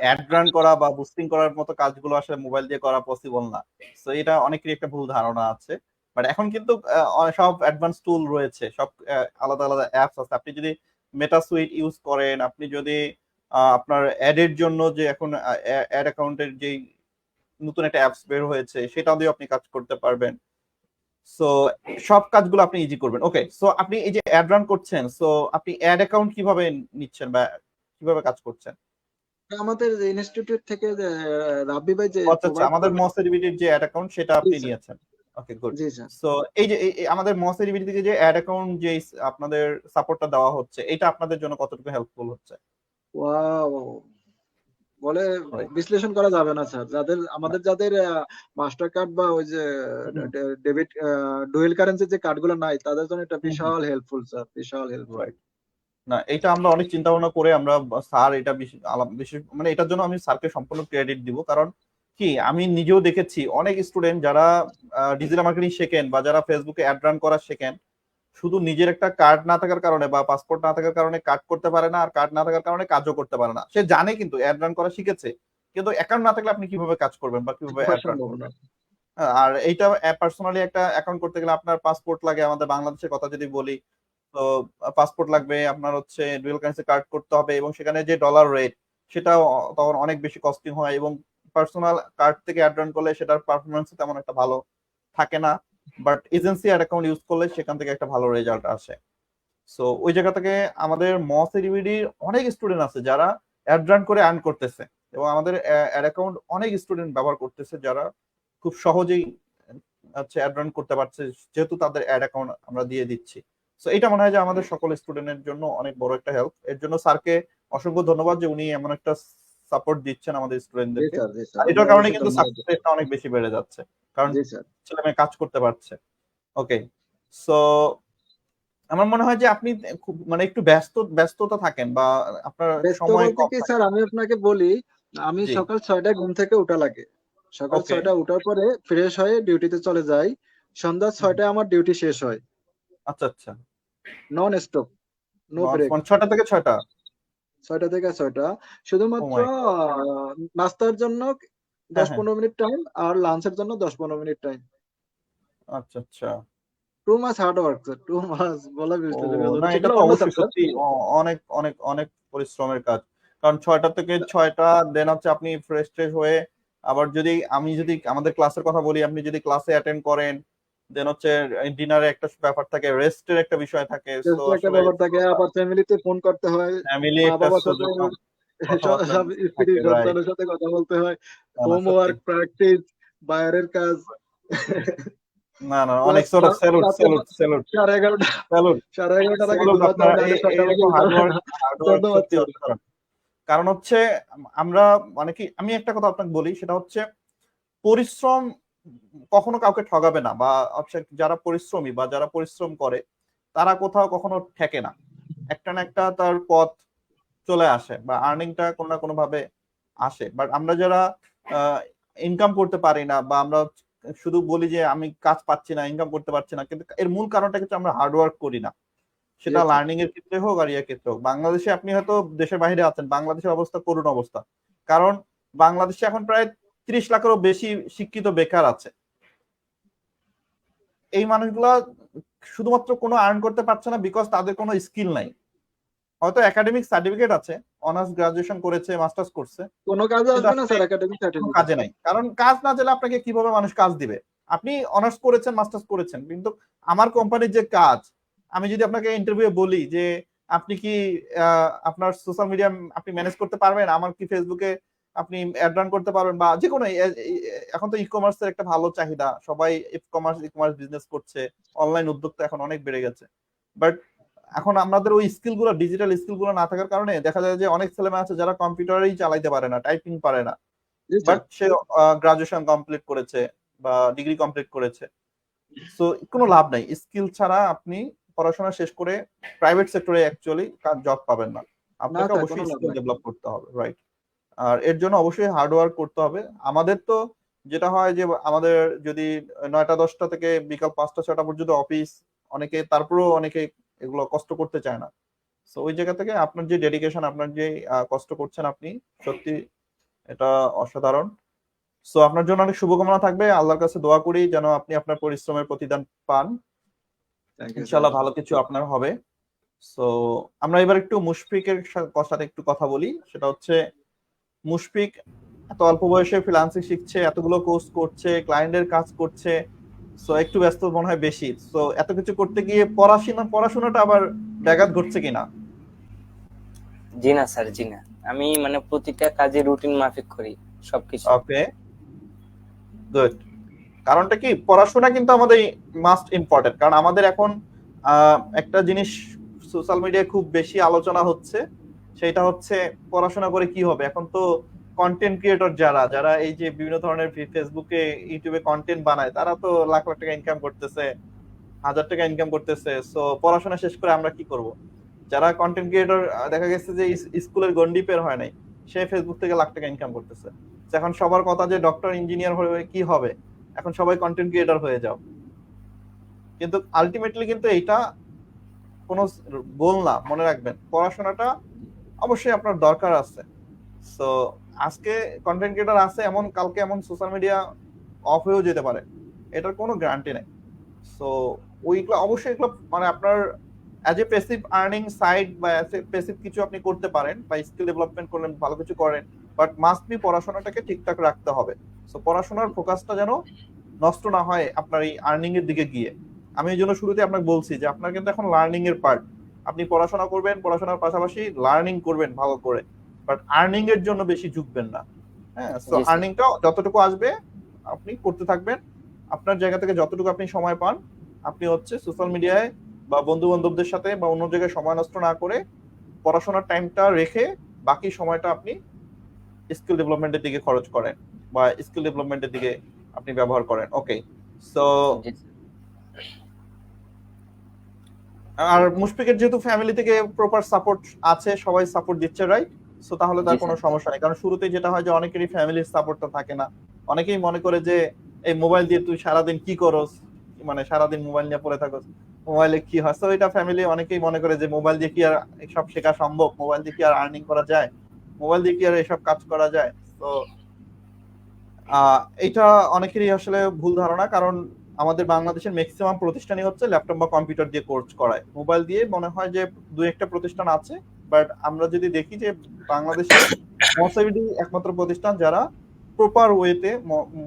অ্যাড রান করা বা বুস্টিং করার মতো কাজগুলো আসলে মোবাইল দিয়ে করা পসিবল না। সো এটা অনেকেরই একটা ভুল ধারণা আছে। বাট এখন কিন্তু সব অ্যাডভান্স টুল রয়েছে, সব আলাদা আলাদা অ্যাপস আছে। আপনি যদি মেটা সুইট ইউজ করেন, আপনি যদি আপনার অ্যাডের জন্য যে এখন অ্যাড অ্যাকাউন্টের যে নতুন একটা অ্যাপস বের হয়েছে, সেটা দিয়ে আপনি কাজ করতে পারবেন। সো সব কাজগুলো আপনি ইজি করবেন। ওকে, সো আপনি এই যে অ্যাড রান করছেন, সো আপনি অ্যাড অ্যাকাউন্ট কিভাবে নিচ্ছেন বা কিভাবে কাজ করছেন? আমাদের ইনস্টিটিউট থেকে যে রাব্বি ভাই যে আচ্ছা আচ্ছা, প্রোভাইড আমাদের করে। মসএডিবিটির যে অ্যাড অ্যাকাউন্ট সেটা জি আপনি স্যার। নিয়েছেন। ওকে, গুড। জি স্যার। সো এই যে আমাদের মসএডিবিটি থেকে যে অ্যাড অ্যাকাউন্ট যে আপনাদের সাপোর্টটা দেওয়া হচ্ছে, এটা আপনাদের জন্য কতটুকু হেল্পফুল হচ্ছে? ওয়াও, বলে রাইট। বিশ্লেষণ করা যাবে না স্যার। যাদের মাস্টার কার্ড বা ওই যে ডেবিট ডুয়েল কারেন্সি যে কার্ডগুলো নাই, তাদের জন্য এটা বিশাল হেল্পফুল স্যার, বিশাল হেল্পফুল। রাইট। না, এটা আমরা অনেক চিন্তা ভাবনা করে আমরা স্যার এটা বিশেষ মানে এটার জন্য আমি স্যারকে সম্পূর্ণ ক্রেডিট দিব। কারণ কি, আমি নিজেও দেখেছি অনেক স্টুডেন্ট যারা ডিজিটাল মার্কেটিং শেখেন বা যারা ফেসবুকে অ্যাড রান করা শেখেন, শুধু নিজের একটা কার্ড না থাকার কারণে বা পাসপোর্ট না থাকার কারণে কার্ড করতে পারে না, আর কার্ড না থাকার কারণে কাজও করতে পারে না। সে জানে কিন্তু অ্যাড রান করা শিখেছে, কিন্তু অ্যাকাউন্ট না থাকলে আপনি কিভাবে কাজ করবেন বা কিভাবে অ্যাড রান সম্ভব না। করবেন? আর এইটা পার্সোনালি একটা অ্যাকাউন্ট করতে গেলে আপনার পাসপোর্ট লাগে। আমাদের বাংলাদেশের কথা যদি বলি, তো পাসপোর্ট লাগবে, আপনার হচ্ছে ডুয়াল কারেন্সি কার্ড করতে হবে, এবং সেখানে যে ডলার রেট সেটাও তখন অনেক বেশি কস্টিং হয়, এবং পার্সোনাল কার্ড থেকে অ্যাড রান করলে সেটার পারফরমেন্স তেমন একটা ভালো থাকে না। বাট এজেন্সি অ্যাকাউন্ট ইউজ করলে সেখান থেকে একটা ভালো রেজাল্ট আসে। সো ওই জায়গা থেকে আমাদের মসএডিবিডি অনেক স্টুডেন্ট আছে যারা অ্যাড রান করে আর্ন করতেছে। এবং আমাদের অ্যাড অ্যাকাউন্ট অনেক স্টুডেন্ট ব্যবহার করতেছে, যারা খুব সহজেই অ্যাড রান করতে পারছে, যেহেতু তাদের অ্যাড অ্যাকাউন্ট আমরা দিয়ে দিচ্ছি। সো এটা মনে হয় যে আমাদের সকল স্টুডেন্টের জন্য অনেক বড় একটা হেল্প। এর জন্য স্যারকে অসংখ্য ধন্যবাদ যে উনি এমন একটা সাপোর্ট দিচ্ছেন আমাদের জি স্টুডেন্টদেরকে। স্যার, জি স্যার, আর আমি এটার কারণে অবশ্যই কিন্তু ধন্যবাদ সাকসেস রেটটা অনেক বেশি বেড়ে যাচ্ছে, কারণ জি স্যার। ছেলে মেয়ে কাজ করতে পারছে। ওকে, সো আমার মনে হয় যে আপনি খুব মানে একটু ব্যস্ততা থাকেন বা আপনার ব্যস্ত সময় বলতে কম কি থাকে। স্যার, আমি আপনাকে বলি, আমি জি, সকাল 6টায় ঘুম থেকে উঠা লাগে। সকাল ওকে। 6টায় উঠার পরে ফ্রেশ হয়ে ডিউটিতে চলে যাই। সন্ধ্যা 6টায় আমার ডিউটি শেষ হয়। আচ্ছা আচ্ছা, নন স্টপ, নো ব্রেক। 6টা থেকে 6টা। 6টা থেকে 6টা। ও শুধুমাত্র মাই গড। নাস্তার জন্য হ্যাঁ হ্যাঁ, 10-15 মিনিট টাইম আর লাঞ্চের জন্য 10-15 মিনিট টাইম। আচ্ছা আচ্ছা। Too much hard work sir, too much বলা ও না, এটা সেগুলো তো অন্য অবশ্যই চ্যাপ্টার। সত্যি অনেক অনেক অনেক পরিশ্রমের কাজ। কারণ 6টা থেকে 6টা, দেন হচ্ছে আপনি ফ্রেশ ট্রেশ হয়ে আবার যদি আমি যদি আমাদের ক্লাসের কথা বলি, আপনি যদি ক্লাসে অ্যাটেন্ড করেন, দেন হচ্ছে ডিনারে একটা ব্যাপার থাকে, রেস্টের একটা বিষয় থাকে। তো একটা আসলে ব্যাপার থাকে, আবার ফ্যামিলিতে ফোন করতে হয়, ফ্যামিলি মা একটা বাবার সাথে, কথাবার্তা সব স্ত্রী থাকে, রাইট? সন্তানের সাথে কথা বলতে হয়, না না সত্যি, হোমওয়ার্ক, প্র্যাকটিস, বাইরের কাজ। না না অনেক প্লাস স্যালুট রাতে স্যালুট স্যালুট 11:30, স্যালুট 11:30 আগে স্যালুট ঘুমাতে আপনার হয়, নাহলে সকালে এইরকম যেতে হয় না। হার্ড ওয়ার্ক ধন্যবাদ সত্যি স্যার। অসাধারণ। কারণ হচ্ছে আমরা মানে কি, আমি একটা কথা আপনাকে বলি, সেটা হচ্ছে পরিশ্রম কখনো কাউকে ঠগাবে না, বা হচ্ছে যারা পরিশ্রমী বা যারা পরিশ্রম করে তারা কোথাও কখনো ঠেকে না। একটা না একটা তার পথ চলে আসে, বা আর্নিংটা কোনো না কোনো ভাবে আসে। বাট আমরা যারা ইনকাম করতে পারি না, বা আমরা শুধু বলি যে আমি কাজ পাচ্ছি না, ইনকাম করতে পারছি না, কিন্তু এর মূল কারণটা কিন্তু আমরা হার্ড ওয়ার্ক করি না। জি সেটা স্যার। লার্নিং এর ক্ষেত্রে হোক আর ইয়ের ক্ষেত্রে হোক। বাংলাদেশে আপনি হয়তো দেশের বাইরে আছেন, বাংলাদেশের অবস্থা করুণ অবস্থা। কারণ বাংলাদেশে এখন প্রায় 30 লাখেরও বেশি শিক্ষিত বেকার আছে। এই মানুষগুলা শুধুমাত্র কোনো আর্ন করতে পারছে না বিকজ তাদের কোনো স্কিল নাই। হয়তো একাডেমিক সার্টিফিকেট আছে, অনার্স গ্রাজুয়েশন করেছে, মাস্টার্স করছে, কোনো কাজে কিন্তু আসবে না আসলে স্যার একাডেমিক কোনো সার্টিফিকেট। কাজে নাই। কারণ কাজ না জেলে আপনাকে কিভাবে মানুষ কাজ দিবে? আপনি অনার্স করেছেন, মাস্টার্স করেছেন, কিন্তু আমার কোম্পানির যে কাজ, আমি যদি আপনাকে ইন্টারভিউ বলি যে আপনি কি আপনার সোশ্যাল মিডিয়া আপনি ম্যানেজ করতে পারবেন, আমার কি ফেসবুকে আপনি অ্যাড রান করতে পারবেন, বা যে কোনো এখন তো ই কমার্সের একটা ভালো চাহিদা, সবাই ই কমার্স বিজনেস করছে, অনলাইন উদ্যোক্তা এখন অনেক বেড়ে গেছে। বাট এখন আমাদের ওই স্কিল গুলো, ডিজিটাল স্কিল গুলো না থাকার কারণে দেখা যায় যে অনেক ছেলেমেয়ে আছে যারা কম্পিউটারই চালাইতে পারে না, টাইপিং পারে না, জি বাট স্যার। সে গ্রাজুয়েশন কমপ্লিট করেছে বা ডিগ্রি কমপ্লিট করেছে। সো কোনো লাভ নাই, স্কিল ছাড়া আপনি পড়াশোনা শেষ করে প্রাইভেট সেক্টরে অ্যাকচুয়ালি জব পাবেন না। না আপনাকে স্যার, কোনো অবশ্যই লাভ স্কিল নাই। ডেভেলপ করতে হবে, রাইট? আর এর জন্য অবশ্যই হার্ড ওয়ার্ক করতে হবে। আমাদের তো যেটা হয় যে আমাদের যদি 9টা-10টা থেকে বিকাল 5টা-6টা পর্যন্ত অফিস, অনেকে তারপরেও অনেকে এগুলো কষ্ট করতে চায় না। সো ওই জায়গা থেকে আপনার যে ডেডিকেশন, আপনার যে কষ্ট করছেন আপনি, সত্যি এটা অসাধারণ। সো আপনার জন্য অনেক শুভকামনা থাকবে। আল্লাহর কাছে দোয়া করি যেন আপনি আপনার পরিশ্রমের প্রতিদান পান। Thank you sir. ইনশাআল্লাহ ভালো কিছু আপনার হবে। সো আমরা এবার একটু মুশফিকের সাথে একটু কথা বলি। সেটা হচ্ছে মুশফিক এত অল্প বয়সে ফ্রিল্যান্সিং শিখছে, এতগুলো কোর্স করছে, ক্লায়েন্টের কাজ করছে। সো একটু ব্যস্ত মনে হয় বেশি। সো এত কিছু করতে গিয়ে পড়াশোনাটা আবার ব্যাঘাত ঘটছে কিনা? জি না স্যার, জি না। আমি মানে প্রতিটা কাজে রুটিন মাফিক করি সবকিছু। ওকে, গুড। কারণটা কি, পড়াশোনা কিন্তু আমাদের মাস্ট ইম্পর্টেন্ট। কারণ আমাদের এখন একটা জিনিস সোশ্যাল মিডিয়ায় খুব বেশি আলোচনা হচ্ছে, সেটা হচ্ছে পড়াশোনা করে কি হবে। এখন তো কন্টেন্ট ক্রিয়েটর যারা যারা এই যে বিভিন্ন ধরনের ফেসবুকে ইউটিউবে কন্টেন্ট বানায়, তারা তো লাখ লাখ টাকা ইনকাম করতেছে, 1000 টাকা ইনকাম করতেছে। সো পড়াশোনা শেষ করে আমরা কি করব? যারা কন্টেন্ট ক্রিয়েটর, দেখা গেছে যে স্কুলের গন্ডি পের হয় নাই, সে ফেসবুক থেকে লাখ টাকা ইনকাম করতেছে। এখন সবার কথা যে ডক্টর ইঞ্জিনিয়ার হয়ে কি হবে, এখন সবাই কন্টেন্ট ক্রিয়েটর হয়ে যাও। কিন্তু আলটিমেটলি কিন্তু এইটা কোনো গোল না, মনে রাখবেন পড়াশোনাটা অবশ্যই আপনার দরকার আছে। সো আজকে কন্টেন্ট ক্রিয়েটর আছে এমন, কালকে এমন সোশ্যাল মিডিয়া অফ হয়েও যেতে পারে, এটার কোনো গ্যারান্টি নেই। সো ওইগুলো অবশ্যই, এগুলো মানে আপনার as a passive earning side বা অ্যাজ এ প্যাসিভ কিছু আপনি করতে পারেন, বা স্কিল ডেভেলপমেন্ট করলেন, ভালো কিছু করেন, বাট মাস্ট বি পড়াশোনাটাকে ঠিকঠাক রাখতে হবে। সো পড়াশোনার ফোকাসটা যেন নষ্ট না হয় আপনার এই আর্নিং এর দিকে গিয়ে। আমি এই জন্য শুরুতে আপনাকে বলছি যে আপনার কিন্তু এখন লার্নিং এর পার্ট, আপনি পড়াশোনা করবেন, পড়াশোনার পাশাপাশি লার্নিং করবেন ভালো করে। বাট আর্নিং এর জন্য বেশি ঝুঁকবেন না। হ্যাঁ, সো জি স্যার। আর্নিংটা যতটুকু আসবে আপনি করতে থাকবেন। আপনার জায়গা থেকে যতটুকু আপনি সময় পান আপনি হচ্ছে সোশ্যাল মিডিয়ায় বা বন্ধু বান্ধবদের সাথে বা অন্য জায়গায় সময় নষ্ট না করে পড়াশোনার টাইমটা রেখে বাকি সময়টা আপনি স্কিল ডেভেলপমেন্টের দিকে খরচ করেন বা স্কিল ডেভেলপমেন্টের দিকে আপনি ব্যবহার করেন। ওকে, সো জি স্যার। আর মুশফিকের যেহেতু ফ্যামিলি থেকে প্রপার সাপোর্ট আছে, সবাই সাপোর্ট দিচ্ছে, রাইট? সো তাহলে জি তার কোনো স্যার। সমস্যা নেই, কারণ শুরুতেই যেটা হয় যে অনেকেরই ফ্যামিলির সাপোর্টটা থাকে না। অনেকেই মনে করে যে এই মোবাইল দিয়ে তুই সারাদিন কি করস, মানে সারাদিন মোবাইল নিয়ে পড়ে থাকস, মোবাইলে কি হয়। সো এটা ফ্যামিলি অনেকেই মনে করে যে মোবাইল দিয়ে কি আর এসব শেখা সম্ভব, মোবাইল দিয়ে কি আর আর্নিং করা যায়, মোবাইল দিয়ে কি আর এসব কাজ করা যায়। তো এটা অনেকেরই আসলে ভুল ধারণা, কারণ আমাদের বাংলাদেশের ম্যাক্সিমাম প্রতিষ্ঠানই হচ্ছে ল্যাপটপ বা কম্পিউটার দিয়ে কোর্স করায়। মোবাইল দিয়ে মনে হয় যে দুই একটা প্রতিষ্ঠান আছে, বাট আমরা যদি দেখি যে বাংলাদেশে মসাইডি একমাত্র প্রতিষ্ঠান যারা প্রপার ওয়েতে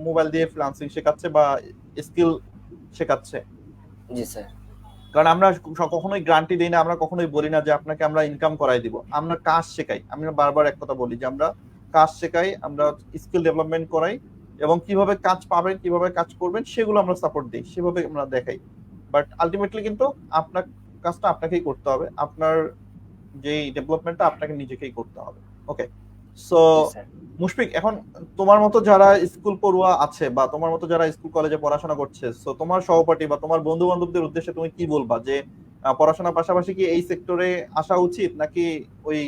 মোবাইল দিয়ে ফ্রিল্যান্সিং শেখাচ্ছে বা স্কিল শেখাচ্ছে। জি স্যার। কারণ আমরা কখনোই গ্যারান্টি দিই না, আমরা কখনোই বলি না যে আপনাকে আমরা ইনকাম করাই দিব, আমরা কাজ শেখাই। আমি বারবার এক কথা বলি যে আমরা কাজ শেখাই, আমরা স্কিল ডেভেলপমেন্ট করাই, এবং কিভাবে কাজ পাবেন কিভাবে কাজ করবেন সেগুলো আমরা সাপোর্ট দিই, সেভাবে আমরা দেখাই। বাট আলটিমেটলি কিন্তু আপনার কাজটা আপনাকেই করতে হবে, আপনার যেই ডেভেলপমেন্টটা আপনাকে নিজেকেই করতে হবে। ওকে, সো জি স্যার। মুশফিক, এখন তোমার মতো যারা স্কুল পড়ুয়া আছে বা তোমার মতো যারা স্কুল কলেজে পড়াশোনা করছে, সো তোমার সহপাঠী বা তোমার বন্ধু বান্ধবদের উদ্দেশ্যে তুমি কি বলবা যে পড়াশোনার পাশাপাশি কি এই সেক্টরে আসা উচিত নাকি ওই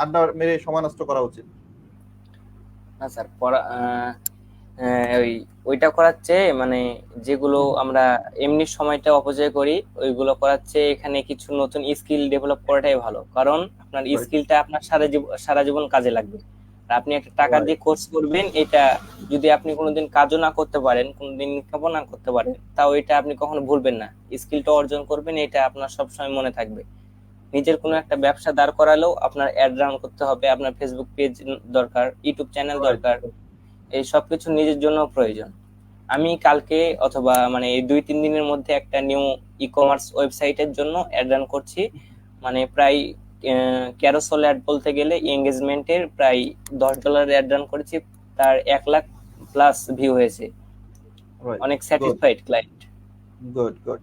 আড্ডা মেরে সময় নষ্ট করা উচিত? না স্যার, ওইটা করার চেয়ে মানে যেগুলো আমরা এমনি সময়টা অপচয় করি ওইগুলো করার চেয়ে এখানে কিছু নতুন স্কিল ডেভেলপ করাটাই ভালো, কারণ আপনার Right. স্কিলটা আপনার সারা জীবন কাজে লাগবে। আর আপনি একটা টাকা Right. দিয়ে কোর্স করবেন, এটা যদি আপনি কোনোদিন কাজও না করতে পারেন, কোনোদিন ইনকামও না করতে পারেন, তাও এটা আপনি কখনো ভুলবেন না। স্কিলটা অর্জন করবেন, এটা আপনার সবসময় মনে থাকবে। নিজের কোনো একটা ব্যবসা দাঁড় করালেও আপনার অ্যাড রান করতে হবে, আপনার ফেসবুক পেজ দরকার, ইউটিউব চ্যানেল Right. দরকার, এই সবকিছু নিজের জন্য প্রয়োজন। আমি কালকে অথবা মানে এই 2-3 দিনের মধ্যে একটা নিউ ই কমার্স ওয়েবসাইটের জন্য অ্যাড রান করছি, মানে প্রায় ক্যারোসেল অ্যাড বলতে গেলে এঙ্গেজমেন্টের প্রায় $10 অ্যাড রান করেছি, তার 1 লাখ প্লাস ভিউ হয়েছে। Right. অনেক Good. Satisfied client. Good good.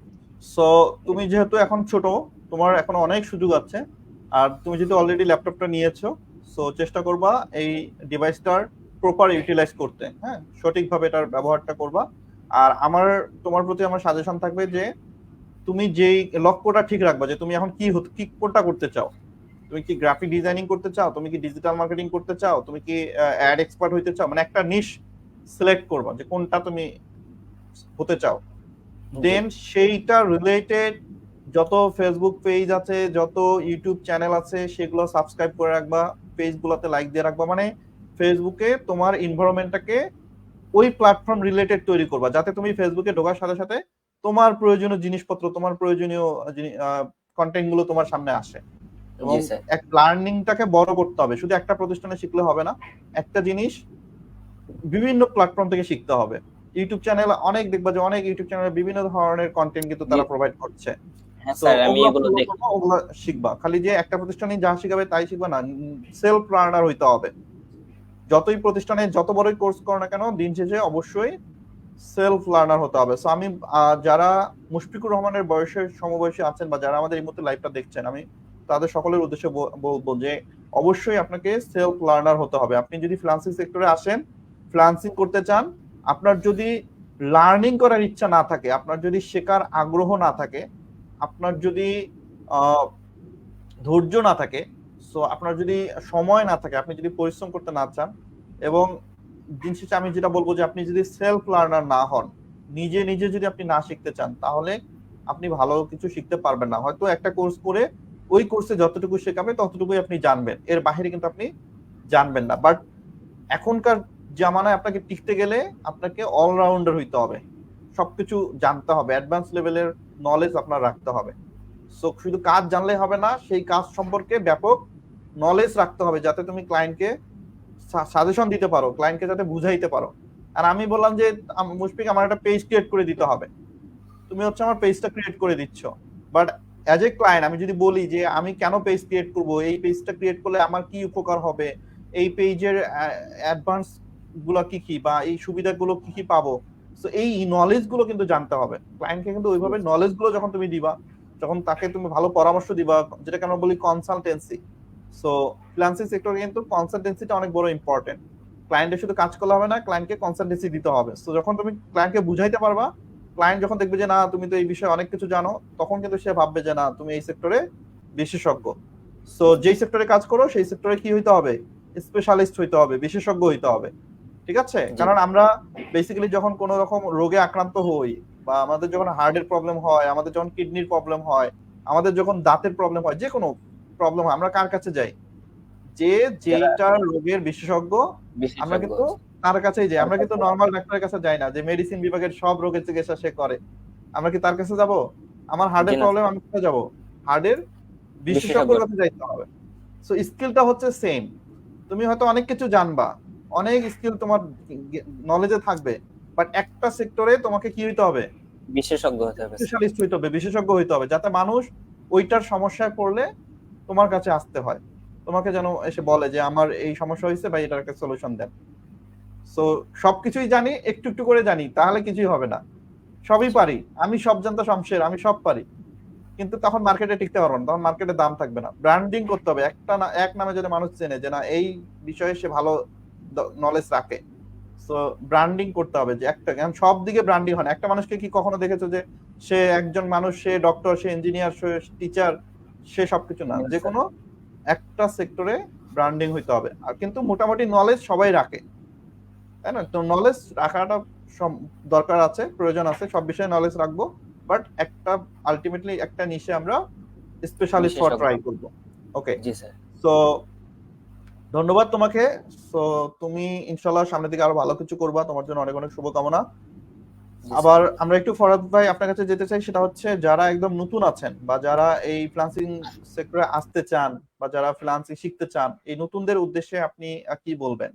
So তুমি যেহেতু এখন ছোট, তোমার এখন অনেক সুযোগ আছে, আর তুমি যেহেতু অলরেডি ল্যাপটপটা নিয়েছো, সো চেষ্টা করবা এই ডিভাইসটার প্রপার ইউটিলাইজ করতে, হ্যাঁ, সঠিকভাবে এটার ব্যবহারটা করবা। আর তোমার প্রতি আমার সাজেশন থাকবে যে তুমি যেই লক্ষ্যটা ঠিক রাখবা, যে তুমি এখন কি কোনটা করতে চাও। তুমি কি গ্রাফিক ডিজাইনিং করতে চাও, তুমি কি ডিজিটাল মার্কেটিং করতে চাও, তুমি কি অ্যাড এক্সপার্ট হইতে চাও, মানে একটা নিশ সিলেক্ট করবা যে কোনটা তুমি হতে চাও। দেন সেইটা রিলেটেড যত ফেসবুক পেজ আছে, যত ইউটিউব চ্যানেল আছে, সেগুলো সাবস্ক্রাইব করে রাখবা, পেজগুলোতে লাইক দিয়ে রাখবা। মানে ফেসবুকে তোমার এনভায়রনমেন্টটাকে ওই প্ল্যাটফর্ম রিলেটেড তৈরি করবা, যাতে তুমি ফেসবুকে ঢোকার সাথে সাথে তোমার প্রয়োজনীয় জিনিসপত্র, তোমার প্রয়োজনীয় কন্টেন্ট গুলো তোমার সামনে আসে। এবং জি স্যার। এক লার্নিংটাকে বড় করতে হবে, শুধু একটা প্রতিষ্ঠানে শিখলে হবে না, একটা জিনিস বিভিন্ন প্ল্যাটফর্ম থেকে শিখতে হবে। ইউটিউব চ্যানেল অনেক দেখবা যে অনেক ইউটিউব চ্যানেলে বিভিন্ন ধরনের কন্টেন্ট কিন্তু তারা প্রোভাইড করছে। হ্যাঁ তো স্যার, আমি ওগুলো এগুলো ফলো দেখি। করবা, ওগুলো শিখবা। খালি যে একটা প্রতিষ্ঠানে যা শিখাবে তাই শিখবা না, সেলফ লার্নার হইতে হবে। যতই প্রতিষ্ঠানে যত বড়ই কোর্স করো না কেন, দিন শেষে অবশ্যই সেলফ লার্নার হতে হবে। সো আমি যারা মুশফিকুর রহমানের বয়সের সমবয়সী আছেন বা যারা আমাদের এই মুহূর্তে লাইভটা দেখছেন, আমি তাদের সকলের উদ্দেশ্যে বলবো যে অবশ্যই আপনাকে সেলফ লার্নার হতে হবে। আপনি যদি ফ্রিল্যান্সিং সেক্টরে আসেন, ফ্রিল্যান্সিং করতে চান, আপনার যদি লার্নিং করার ইচ্ছা না থাকে, আপনার যদি শেখার আগ্রহ না থাকে, আপনার যদি ধৈর্য না থাকে, সো আপনার যদি সময় না থাকে, আপনি যদি পরিশ্রম করতে না চান, এবং দিন শেষে আমি যেটা বলবো যে আপনি যদি সেলফ লার্নার না হন, নিজে নিজে যদি আপনি না শিখতে চান, তাহলে আপনি ভালো কিছু শিখতে পারবেন না। হয়তো একটা কোর্স করে ওই কোর্সে যতটুকু শেখাবে ততটুকুই আপনি জানবেন, এর বাইরে কিন্তু আপনি জানবেন না। বাট এখনকার জামানায় আপনাকে টিকতে গেলে আপনাকে অলরাউন্ডার হইতে হবে, সবকিছু জানতে হবে, অ্যাডভান্স লেভেলের নলেজ আপনার রাখতে হবে। সো শুধু কাজ জানলে হবে না, সেই কাজ সম্পর্কে ব্যাপক নলেজ রাখতে হবে, যাতে তুমি ক্লায়েন্টকে সাজেশন দিতে পারো, ক্লায়েন্টকে যাতে বুঝাইতে পারো। আর আমি বললাম যে মুশফিক আমার একটা পেজ ক্রিয়েট করে দিতে হবে, তুমি হচ্ছে আমার পেজটা ক্রিয়েট করে দিচ্ছ, বাট অ্যাজ এ ক্লায়েন্ট আমি যদি বলি যে আমি কেন পেজ ক্রিয়েট করব, এই পেজটা ক্রিয়েট করলে আমার কি উপকার হবে, এই পেজের অ্যাডভান্স গুলো কি কি বা এই সুবিধাগুলো কি কি পাবো, সো এই নলেজ গুলো কিন্তু জানতে হবে ক্লায়েন্টকে। কিন্তু ওইভাবে নলেজ গুলো যখন তুমি দিবা, যখন তাকে তুমি ভালো পরামর্শ দিবা, যেটাকে আমরা বলি কনসালটেন্সি। সো ফ্রিল্যান্সিং সেক্টরে কিন্তু কনসালটেন্সিটা অনেক বড় ইম্পর্টেন্ট। ক্লায়েন্টের শুধু কাজ করলে হবে না, ক্লায়েন্টকে কনসালটেন্সি দিতে হবে। সো যখন তুমি ক্লায়েন্টকে বুঝাইতে পারবা, ক্লায়েন্ট যখন দেখবে যে না তুমি তো এই বিষয়ে অনেক কিছু জানো, তখন কিন্তু সে ভাববে যে না তুমি এই সেক্টরে বিশেষজ্ঞ। সো যেই সেক্টরে কাজ করো সেই সেক্টরে কি হইতে হবে, স্পেশালিস্ট হইতে হবে, বিশেষজ্ঞ হইতে হবে। ঠিক আছে? জি। কারণ আমরা বেসিক্যালি যখন কোনো রকম রোগে আক্রান্ত হই, বা আমাদের যখন হার্টের প্রবলেম হয়, আমাদের যখন কিডনির প্রবলেম হয়, আমাদের যখন দাঁতের প্রবলেম হয়, যে কোনো প্রবলেম হয়, আমরা কার কাছে যাই? যে যারা যেইটা রোগের বিশেষজ্ঞ, আমরা বিশেষজ্ঞ কিন্তু আছে, তার কাছেই যাই। তার আমরা কিন্তু কাছে নর্মাল ডাক্তারের কাছে যাই না যে মেডিসিন বিভাগের সব রোগের চিকিৎসা সে করে। আমরা কি তার কাছে যাব? আমার জি হার্টের না প্রবলেম, আমি কোথায় যাব? হার্টের বিশেষজ্ঞ। বিশেষজ্ঞর কাছে যাইতে হবে। সো স্কিলটা হচ্ছে সেম। তুমি হয়তো অনেক কিছু জানবা, অনেক স্কিল তোমার নলেজে থাকবে, বাট একটা সেক্টরে তোমাকে কি হইতে হবে? বিশেষজ্ঞ হতে হবে। স্পেশালিস্ট হইতে হবে, বিশেষজ্ঞ হইতে হবে, যাতে মানুষ ওইটার সমস্যায় পড়লে তোমার কাছে আসতে হয়, তোমাকে যেন এসে বলে যে আমার এই সমস্যা হয়েছে বা এটার একটা সলিউশন দেন। সো সবকিছুই জানি, একটু একটু করে জানি, তাহলে কিছুই হবে না। সবই পারি, আমি সব জানতা শমশের, আমি সব পারি, কিন্তু তখন মার্কেটে টিকতে পারবো না, তখন মার্কেটে দাম থাকবে না। ব্র্যান্ডিং করতে হবে, একটা না এক নামে যদি মানুষ চেনে যে না এই বিষয়ে সে ভালো নলেজ রাখে। সো ব্র্যান্ডিং করতে হবে, যে একটা সব দিকে ব্র্যান্ডিং হয় না। একটা মানুষকে কি কখনো দেখেছো যে সে একজন মানুষ, সে ডক্টর, সে ইঞ্জিনিয়ার, সে টিচার, সে সবকিছু না, যে কোনো একটা সেক্টরে ব্র্যান্ডিং হইতে হবে। আর কিন্তু মোটামুটি নলেজ সবাই রাখে, তাই না? তো নলেজ রাখাটা দরকার আছে, প্রয়োজন আছে, সব বিষয়ে নলেজ রাখবো, বাট একটা আলটিমেটলি একটা নিশে আমরা স্পেশালিস্ট হওয়ার বিশেষজ্ঞ। ট্রাই করবো। ওকে, জি স্যার। সো ধন্যবাদ তোমাকে। সো তুমি ইনশাল্লাহ সামনের দিকে আরো ভালো কিছু করবা, তোমার জন্য অনেক অনেক শুভকামনা। জি আবার স্যার। আমরা একটু ফরাদ ভাই আপনার কাছে যেতে চাই, সেটা হচ্ছে যারা একদম নতুন আছেন বা যারা এই ফ্রিল্যান্সিং সেক্টরে আসতে চান বা যারা ফ্রিল্যান্সিং শিখতে চান, এই নতুনদের উদ্দেশ্যে আপনি কি বলবেন?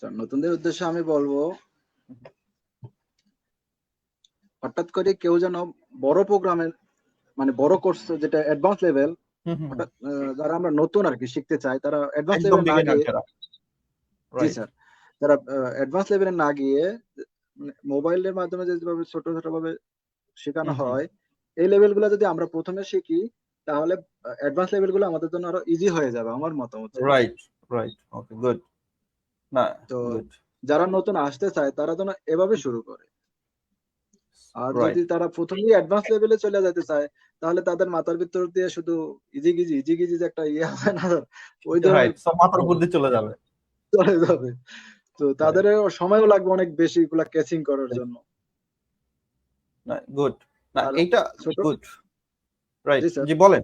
নতুনদের উদ্দেশ্যে আমি বলবো, হঠাৎ করে কেউ যেন বড় প্রোগ্রামের মানে বড় কোর্স যেটা অ্যাডভান্স লেভেল, হুম হুম হুম। হঠাৎ যারা আমরা নতুন আর কি শিখতে চাই, তারা অ্যাডভান্স একদম লেভেলে না বিগিনার গিয়ে, যারা, জি রাইট। স্যার, তারা অ্যাডভান্স লেভেলে না গিয়ে মোবাইলের মাধ্যমে যেভাবে ছোট ছোট ভাবে শেখানো হুম হুম। হয়, এই লেভেল গুলো যদি আমরা প্রথমে শিখি, তাহলে অ্যাডভান্স লেভেল গুলো আমাদের জন্য আরো ইজি হয়ে যাবে, আমার মতামত যেটা। রাইট, রাইট, ওকে, গুড। না, তো গুড, যারা নতুন আসতে চায় তারা যেন এভাবে শুরু করে। আর রাইট, যদি তারা প্রথমেই অ্যাডভান্স লেভেলে চলে যেতে চায়, তাহলে তাদের মাথার ভিতর দিয়ে শুধু ইজি গিজি যে একটা ইয়ে হবে না, ওই ধরনের রাইট, সব মাথার উপর হবে, দিয়ে চলে যাবে। চলে যাবে। তো তাদের রাইট, সময়ও লাগবে অনেক বেশি এগুলা ক্যাচিং করার জন্য। না, গুড। না, আর এইটা ছোট, গুড, রাইট, জি স্যার, জি বলেন।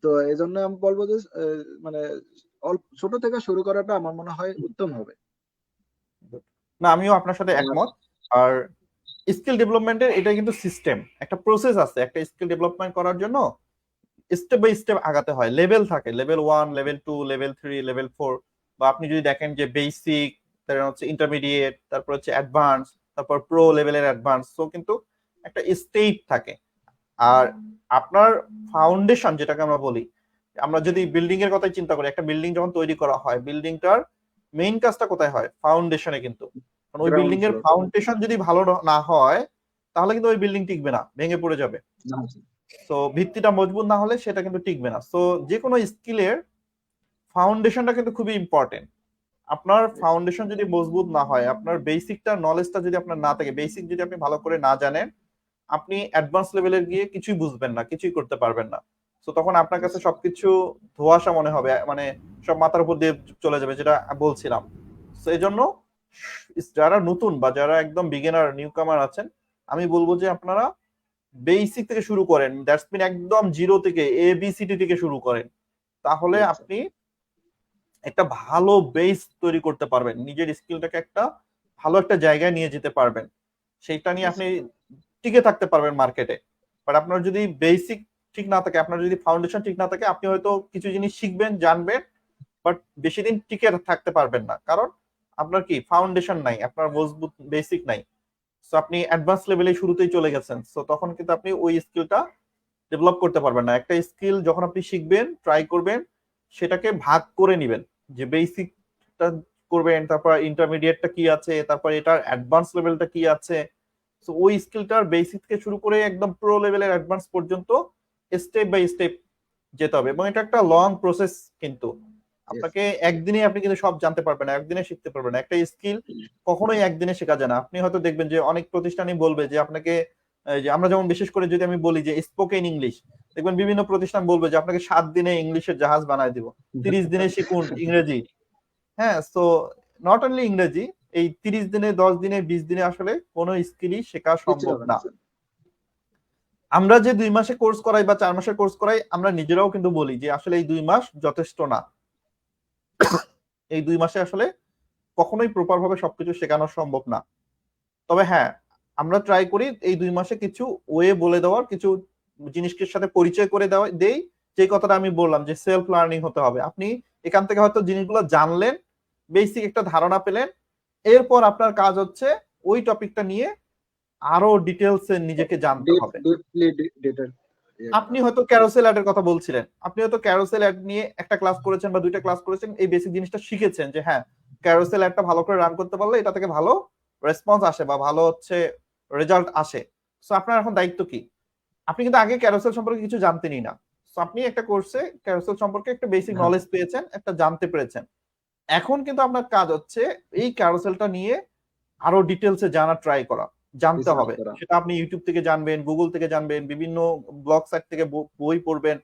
তো এই জন্য আমি বলবো যে মানে অল্প ছোট থেকে শুরু করাটা আমার মনে হয় উত্তম হবে। Good. না, আমিও আপনার সাথে আর একমত। আর স্কিল ডেভেলপমেন্টের এটা কিন্তু সিস্টেম, একটা প্রসেস আছে। একটা স্কিল ডেভেলপমেন্ট করার জন্য স্টেপ বাই স্টেপ আগাতে হয়, লেভেল থাকে, লেভেল 1, লেভেল 2, লেভেল 3, লেভেল 4। বা আপনি যদি দেখেন যে বেসিক, তারপর হচ্ছে ইন্টারমিডিয়েট, তারপর হচ্ছে অ্যাডভান্স, তারপর প্রো লেভেলের অ্যাডভান্স, তো কিন্তু একটা স্টেপ থাকে। আর আপনার ফাউন্ডেশন যেটাকে আমরা বলি, আমরা যদি বিল্ডিং এর কথাই চিন্তা করি, একটা বিল্ডিং যখন তৈরি করা হয়, বিল্ডিংটার মেইন কাজটা কোথায় হয়? ফাউন্ডেশনে। কিন্তু কারণ ওই গ্রাউন্ড বিল্ডিং এর ফ্লোর, ফাউন্ডেশন যদি ভালো না হয়, তাহলে কিন্তু ওই বিল্ডিং টিকবে না, ভেঙে পড়ে যাবে। তো ভিত্তিটা মজবুত না হলে সেটা কিন্তু টিকবে না। তো যে কোনো স্কিলের ফাউন্ডেশনটা কিন্তু খুবই ইম্পর্টেন্ট। আপনার ফাউন্ডেশন যদি মজবুত না হয়, আপনার বেসিকটা নলেজটা যদি আপনার না থাকে, বেসিক যদি আপনি ভালো করে না জানেন, আপনি অ্যাডভান্স লেভেলে গিয়ে কিছুই বুঝবেন না, কিছুই করতে পারবেন না। তো তখন আপনার কাছে সবকিছু ধোঁয়াশা মনে হবে, মানে সব মাথার উপর দিয়ে চলে যাবে, যেটা বলছিলাম। তো এই জন্য যারা নতুন বা যারা একদম বিগিনার নিউকামার আছেন, আমি বলবো যে আপনারা বেসিক থেকে শুরু করেন, দ্যাটস মিন একদম জিরো থেকে, এবিসিডি থেকে শুরু করেন। তাহলে আপনি একটা ভালো বেস তৈরি করতে পারবেন, নিজের স্কিলটাকে একটা ভালো একটা জায়গায় নিয়ে যেতে পারবেন, সেইটা নিয়ে আপনি টিকে থাকতে পারবেন মার্কেটে। বাট আপনার যদি বেসিক ঠিক না থাকে, আপনার যদি ফাউন্ডেশন ঠিক না থাকে, আপনি হয়তো কিছু জিনিস শিখবেন, জানবেন, বাট বেশি দিন টিকে থাকতে পারবেন না। কারণ আপনার কি ফাউন্ডেশন নাই, আপনার মজবুত বেসিক নাই, সো আপনি অ্যাডভান্স লেভেলে শুরুতেই চলে গেছেন, সো তখন কিন্তু আপনি ওই স্কিলটা ডেভেলপ করতে পারবেন না। একটা স্কিল যখন আপনি শিখবেন, ট্রাই করবেন, সেটাকে ভাগ করে নিবেন, যে বেসিকটা করবেন, তারপর ইন্টারমিডিয়েটটা কি আছে, তারপর এটার অ্যাডভান্স লেভেলটা কি আছে। সো ওই স্কিলটার বেসিক থেকে শুরু করে একদম প্রো লেভেলের অ্যাডভান্স পর্যন্ত স্টেপ বাই স্টেপ যেতে হবে, এবং এটা একটা লং প্রসেস। কিন্তু আপনাকে একদিনে আপনি কিন্তু সব জানতে পারবেন না, একদিনে শিখতে পারবেন না। একটা স্কিল কখনোই একদিনে শেখা যায় না। আপনি হয়তো দেখবেন যে অনেক প্রতিষ্ঠানই বলবে যে আপনাকে, যে আমরা যেমন বিশেষ করে যদি আমি বলি যে স্পোকেন ইংলিশ, দেখবেন বিভিন্ন প্রতিষ্ঠান বলবে যে আপনাকে 7 দিনে ইংলিশের জাহাজ বানায় দিব, 30 দিনে শিখুন ইংরেজি। হ্যাঁ, সো নট অনলি ইংরেজি, এই 30 দিনে, 10 দিনে, 20 দিনে আসলে কোনো স্কিলই শেখা কিছু সম্ভব হবে না। না স্যার। আমরা যে 2 মাসে কোর্স করাই বা 4 মাসের কোর্স করাই, আমরা নিজেরাও কিন্তু বলি যে আসলে এই 2 মাস যথেষ্ট না। এই 2 মাসে আসলে কখনোই প্রপার ভাবে সবকিছু শেখানো সম্ভব না। তবে হ্যাঁ, আমরা ট্রাই করি এই 2 মাসে কিছু ওয়ে বলে দেওয়ার, কিছু জিনিসের সাথে পরিচয় করে দেই। যে কথাটা আমি বললাম যে সেলফ লার্নিং হতে হবে। আপনি এখান থেকে হয়তো জিনিসগুলো জানলেন, বেসিক একটা ধারণা পেলেন, এরপর আপনার কাজ হচ্ছে ওই টপিকটা নিয়ে আরো ডিটেলসে নিজেকে জানতে হবে। ডিপলি ডিটেল আপনি হয়তো ক্যারোসেল অ্যাড এর কথা বলছিলেন, আপনি হয়তো ক্যারোসেল অ্যাড নিয়ে একটা ক্লাস করেছেন বা 2টা ক্লাস করেছেন, এই বেসিক জিনিসটা শিখেছেন যে হ্যাঁ, ক্যারোসেল অ্যাডটা ভালো করে রান করতে পারলে এটা থেকে ভালো রেসপন্স আসে বা ভালো হচ্ছে রেজাল্ট আসে। সো আপনার এখন দায়িত্ব কি? আপনি কিন্তু আগে ক্যারোসেল সম্পর্কে কিছু জানতেনই না। সো আপনি একটা কোর্সে ক্যারোসেল সম্পর্কে একটা বেসিক হ্যাঁ নলেজ পেয়েছেন, একটা জানতে পেরেছেন। এখন কিন্তু আপনার কাজ হচ্ছে এই ক্যারোসেলটা নিয়ে আরো ডিটেলসে জানা ট্রাই করা, জানতে রিসার্চ হবে। করা। সেটা আপনি ইউটিউব থেকে জানবেন, গুগল থেকে জানবেন, বিভিন্ন ব্লগ সাইট থেকে বই পড়বেন।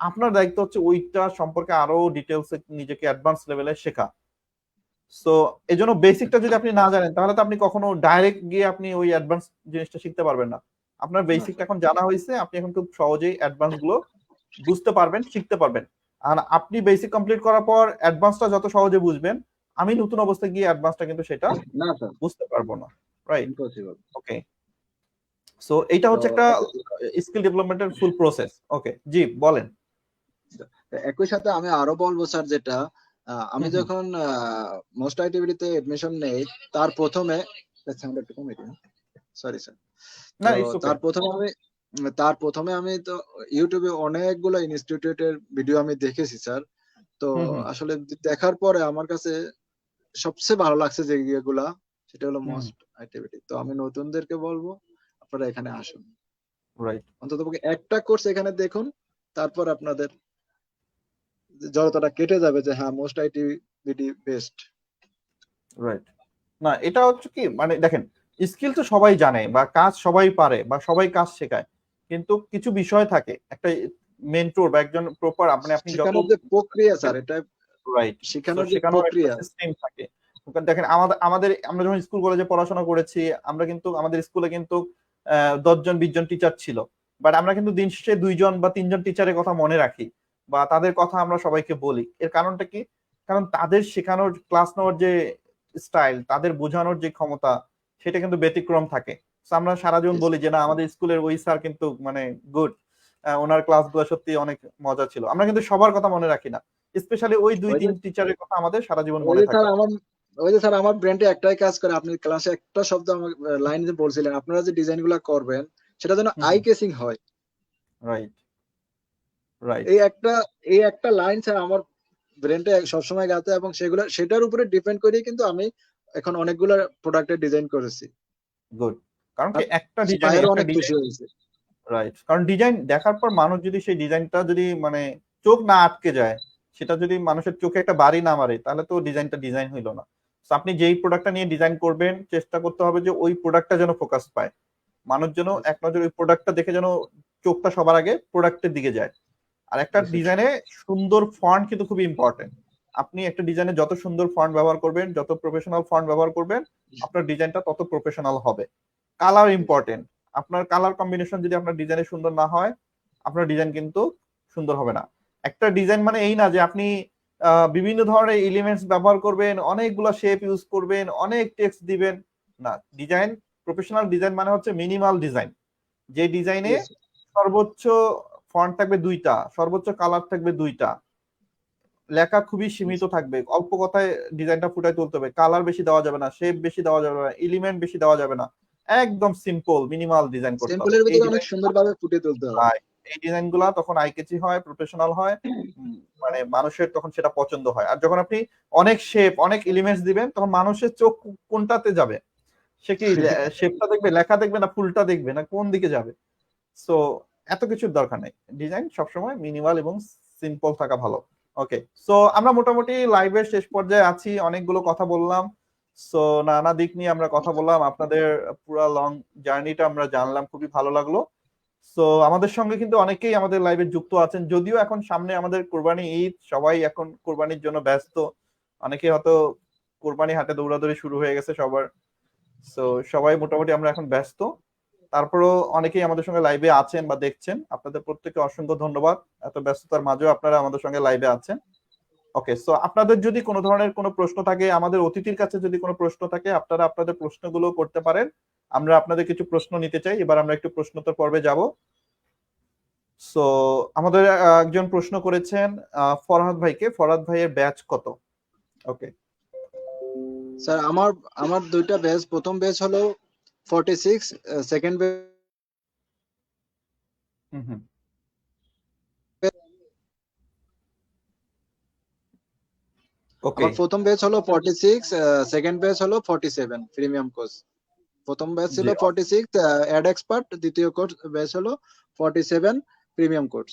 আপনার দায়িত্ব হচ্ছে ওইটা সম্পর্কে আরো ডিটেলসে নিজেকে অ্যাডভান্স লেভেলে শেখা। সো এই জন্য বেসিকটা যদি আপনি না জানেন, তাহলে তো আপনি কখনো ডাইরেক্ট গিয়ে আপনি ওই অ্যাডভান্স জিনিসটা শিখতে পারবেন না। আপনার না বেসিকটা স্যার। এখন জানা হয়েছে, আপনি এখন খুব সহজেই অ্যাডভান্স গুলো বুঝতে পারবেন, শিখতে পারবেন। আর আপনি বেসিক কমপ্লিট করার পর অ্যাডভান্সটা যত সহজে বুঝবেন, আমি নতুন অবস্থায় গিয়ে অ্যাডভান্সটা কিন্তু সেটা না স্যার, বুঝতে পারবো না। রাইট? ইম্পসিবল। ওকে, সো এইটা তো হচ্ছে একটা স্কিল ডেভেলপমেন্টের ফুল প্রসেস। ওকে, জি বলেন। একই সাথে আমি আরো বলবো স্যার, যেটা আমি হুম হুম। যখন মোস্ট আইটিভিটিতে এডমিশন নেই, তার প্রথমে সরি স্যার, না, তো ইটস ওকে। তার প্রথমে আমি তো ইউটিউবে অনেকগুলো ইনস্টিটিউটের ভিডিও আমি দেখেছি স্যার। তো হুম হুম আসলে দেখার পরে আমার কাছে সবচেয়ে ভালো লাগছে যে ইয়েগুলা, সেটা হলো হুম। মোস্ট আইটিভিটি। তো আমি নতুনদেরকে বলবো আপনারা এখানে আসুন, রাইট অন্ততপক্ষে একটা কোর্স এখানে দেখুন, তারপর আপনাদের জড়তাটা কেটে যাবে যে হ্যাঁ, মোস্ট আইটিভিটি বেস্ট। রাইট। না, এটা হচ্ছে কি, মানে দেখেন, স্কিল তো সবাই জানে বা কাজ সবাই পারে বা সবাই কাজ শেখায়, কিন্তু কিছু বিষয় থাকে, একটা মেন্টর বা একজন প্রপার, মানে আপনি যত শেখানোর যে প্রক্রিয়া স্যার, এটা রাইট, শেখানোর যে শেখানোর একটা প্রক্রিয়া। সিস্টেম থাকে। দেখেন, আমাদের আমরা যখন স্কুল কলেজে পড়াশোনা করেছি, আমরা কিন্তু আমাদের স্কুলে কিন্তু 10 জন 20 জন টিচার ছিল, বাট আমরা কিন্তু দিন শেষে 2 জন বা 3 জন টিচারের কথা মনে রাখি বা তাদের কথা আমরা সবাইকে বলি। এর কারণটা কি? কারণ তাদের শেখানোর, ক্লাস নেওয়ার যে স্টাইল, তাদের বোঝানোর যে ক্ষমতা, সেটা কিন্তু ব্যতিক্রম থাকে। So আমরা সারা জীবন বলি যে না, আমাদের স্কুলের ওই স্যার কিন্তু মানে গুড, ওনার ক্লাসগুলো সত্যি অনেক মজা ছিল। আমরা কিন্তু সবার কথা মনে রাখি না, স্পেশালি ওই ওই যে 2-3 টিচারের কথা আমাদের সারা জীবন ওই মনে যে স্যার থাকে। আমার ওই যে স্যার আমার ব্রেনটা একটাই কাজ করে, আপনি ক্লাসে একটা শব্দ আমার লাইন যে বলছিলেন, আপনারা যে ডিজাইন গুলা করবেন সেটা যেন আই কেসিং হয়, রাইট রাইট এই একটা লাইন স্যার আমার ব্রেনটা সবসময় গাতে, এবং সেটার উপরে ডিপেন্ড করেই কিন্তু আমি এখন অনেকগুলো প্রোডাক্টের ডিজাইন করেছি। গুড। কারণ কি, আর একটা ডিজাইনে, ভাইয়েরও একটা অনেক খুশি ডিজাইন, হয়েছে। রাইট, কারণ ডিজাইন দেখার পর মানুষ যদি সেই ডিজাইনটা যদি মানে চোখ না আটকে যায়, সেটা যদি মানুষের চোখে একটা বাড়ি না মারে, তাহলে তো ডিজাইনটা ডিজাইন হইলো না। তো আপনি যেই প্রোডাক্টটা নিয়ে ডিজাইন করবেন, চেষ্টা করতে হবে যে ওই প্রোডাক্টটা যেন ফোকাস পায়, মানুষ যেন এক নজর ওই প্রোডাক্টটা দেখে যেন চোখটা সবার আগে প্রোডাক্টের দিকে যায়। আর একটা ডিজাইনে সুন্দর ফন্ট কিন্তু খুবই ইম্পর্টেন্ট। আপনি একটা ডিজাইনে যত সুন্দর ফন্ট ব্যবহার করবেন, যত প্রফেশনাল ফন্ট ব্যবহার করবেন, আপনার ডিজাইনটা তত প্রফেশনাল হবে। Colour important. আপনার কালার কম্বিনেশন যদি আপনার ডিজাইনে সুন্দর না হয়, আপনার ডিজাইন কিন্তু সুন্দর হবে না। একটা ডিজাইন মানে এই না যে আপনি বিভিন্ন ধরনের এলিমেন্টস ব্যবহার করবেন, অনেকগুলা শেপ ইউজ করবেন, অনেক টেক্সট দিবেন। না, ডিজাইন, প্রফেশনাল ডিজাইন মানে হচ্ছে মিনিমাল ডিজাইন, যে ডিজাইনে সর্বোচ্চ ফন্ট থাকবে 2টা, সর্বোচ্চ কালার থাকবে 2টা, লেখা খুবই সীমিত থাকবে, অল্প কথায় ডিজাইনটা ফুটাই তুলতে হবে, কালার বেশি দেওয়া যাবে না, শেপ বেশি দেওয়া যাবে না, এলিমেন্ট বেশি দেওয়া যাবে না, একদম সিম্পল মিনিমাল ডিজাইন করতে হবে। সিম্পলের এই ভিতরে অনেক ডিজাইন সুন্দরভাবে ফুটিয়ে তুলতে হবে। এই ডিজাইন গুলা তখন আইকেচি হয়, প্রফেশনাল হয়, মানে মানুষের তখন সেটা পছন্দ হয়। আর যখন আপনি অনেক শেপ অনেক এলিমেন্টস দিবেন তখন মানুষের চোখ কোনটাতে যাবে, সে কি শেপটা দেখবে, লেখা দেখবে, না ফুলটা দেখবে, না কোন দিকে যাবে? সো এত কিছুর দরকার নেই, ডিজাইন সবসময় মিনিমাল এবং সিম্পল থাকা ভালো। ওকে, সো আমরা মোটামুটি লাইভের শেষ পর্যায়ে আছি, অনেকগুলো কথা বললাম। সো নানা দিক নিয়ে আমরা কথা বললাম, আপনাদের পুরো লং জার্নিটা আমরা জানলাম, খুবই ভালো লাগলো। সো আমাদের সঙ্গে কিন্তু অনেকেই আমাদের লাইভে যুক্ত আছেন, যদিও এখন সামনে আমাদের কোরবানি ঈদ, সবাই এখন কোরবানির জন্য ব্যস্ত, অনেকে হয়তো কোরবানি হাটে দৌড়াদৌড়ি শুরু হয়ে গেছে সবার। সো সবাই মোটামুটি আমরা এখন ব্যস্ত, তারপরেও অনেকেই আমাদের সঙ্গে লাইভে আছেন বা দেখছেন, আপনাদের প্রত্যেককে অসংখ্য ধন্যবাদ, এত ব্যস্ততার মাঝেও আপনারা আমাদের সঙ্গে লাইভে আছেন। ওকে, সো আপনাদের যদি কোনো ধরনের কোনো প্রশ্ন থাকে, আমাদের অতিথির কাছে যদি কোনো প্রশ্ন থাকে, আপনারা আপনাদের প্রশ্নগুলো করতে পারেন। আমরা আপনাদের কিছু প্রশ্ন নিতে চাই, এবার আমরা একটু প্রশ্নোত্তর পর্বে যাব। সো আমাদের একজন প্রশ্ন করেছেন ফরহাদ ভাইকে, ফরহাদ ভাইয়ের ব্যাচ কত? ওকে স্যার, আমার দুইটা ব্যাচ, প্রথম ব্যাচ হলো 46, সেকেন্ড ব্যাচ হুম হুম ওকে আমার প্রথম ব্যাচ হলো 46, সেকেন্ড ব্যাচ হলো 47 প্রিমিয়াম কোর্স। প্রথম ব্যাচ ছিল জি 46 অ্যাড এক্সপার্ট, দ্বিতীয় কোর্স ব্যাচ হলো 47 premium course.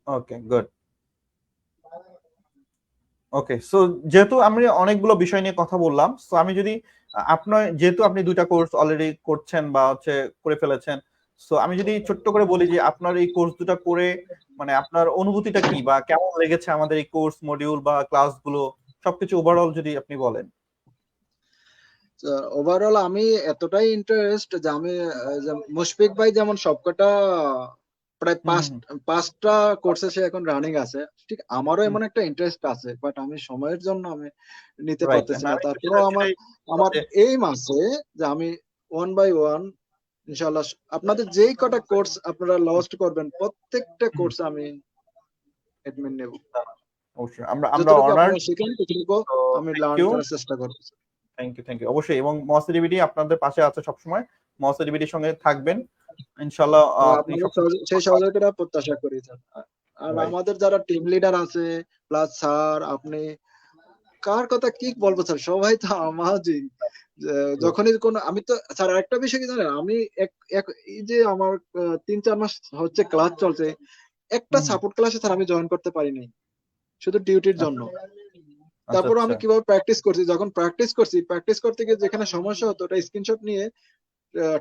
Okay good. Okay, so যেহেতু আমি অনেকগুলো বিষয় নিয়ে কথা বললাম, সো আমি যদি আপনার, যেহেতু আপনি দুইটা কোর্স অলরেডি করছেন বা হচ্ছে করে ফেলেছেন, সো আমি যদি ছোট্ট করে বলি যে আপনার এই কোর্স দুটা করে মানে আপনার অনুভূতিটা কি, বা কেমন লেগেছে আমাদের এই কোর্স মডিউল বা ক্লাসগুলো, সবকিছু ওভারঅল যদি আপনি বলেন। ওভারঅল আমি এতটাই ইন্টারেস্ট যে আমি যে মুশফিক ভাই যেমন সবকটা প্রায় হুম হুম পাঁচটা কোর্সে সে এখন রানিং আছে, ঠিক আমারও হুম এমন একটা ইন্টারেস্ট আছে, বাট আমি সময়ের জন্য আমি নিতে রাইট, পারতেছি না। আমি একটু তারপরেও আমার সেটাই আমার যে এইম আছে যে আমি ওয়ান বাই ওয়ান ইনশাআল্লাহ আপনাদের যেই কটা কোর্স আপনারা লস্ট করবেন প্রত্যেকটা হুম, কোর্স আমি এডমিন নেব। অবশ্যই আমরা আমরা যতটুকু অনার্ড। আপনারা শিখেন ততটুকু তো আমি থ্যাংক লার্ন ইউ, করার চেষ্টা করব। থ্যাংক ইউ অবশ্যই। এবং মহাসিডিবিডি আপনাদের পাশে আছে সবসময়, মহাসিডিবিডির সঙ্গে থাকবেন ইনশাল্লাহ, আপনি আপনাদের সবসময় সেই support পাবেন। সহযোগিতা প্রত্যাশা করি স্যার। আর রাইট, আমাদের যারা টিম লিডার আছে প্লাস স্যার, আপনি কার কথা কি বলবো স্যার, সবাই তো আমাজি। যখনই কোনো আমি তো স্যার আরেকটা বিষয় কি জানেন, আমি এই যে আমার 3-4 মাস হচ্ছে ক্লাস চলছে, একটা হুম, সাপোর্ট ক্লাসে স্যার আমি জয়েন করতে পারিনি, শুধু ডিউটির জন্য। আচ্ছা তারপর আচ্ছা, আমি কিভাবে প্র্যাকটিস করছি, যখন প্র্যাকটিস করতে গিয়ে যেখানে সমস্যা হতো ওটা স্ক্রিনশট নিয়ে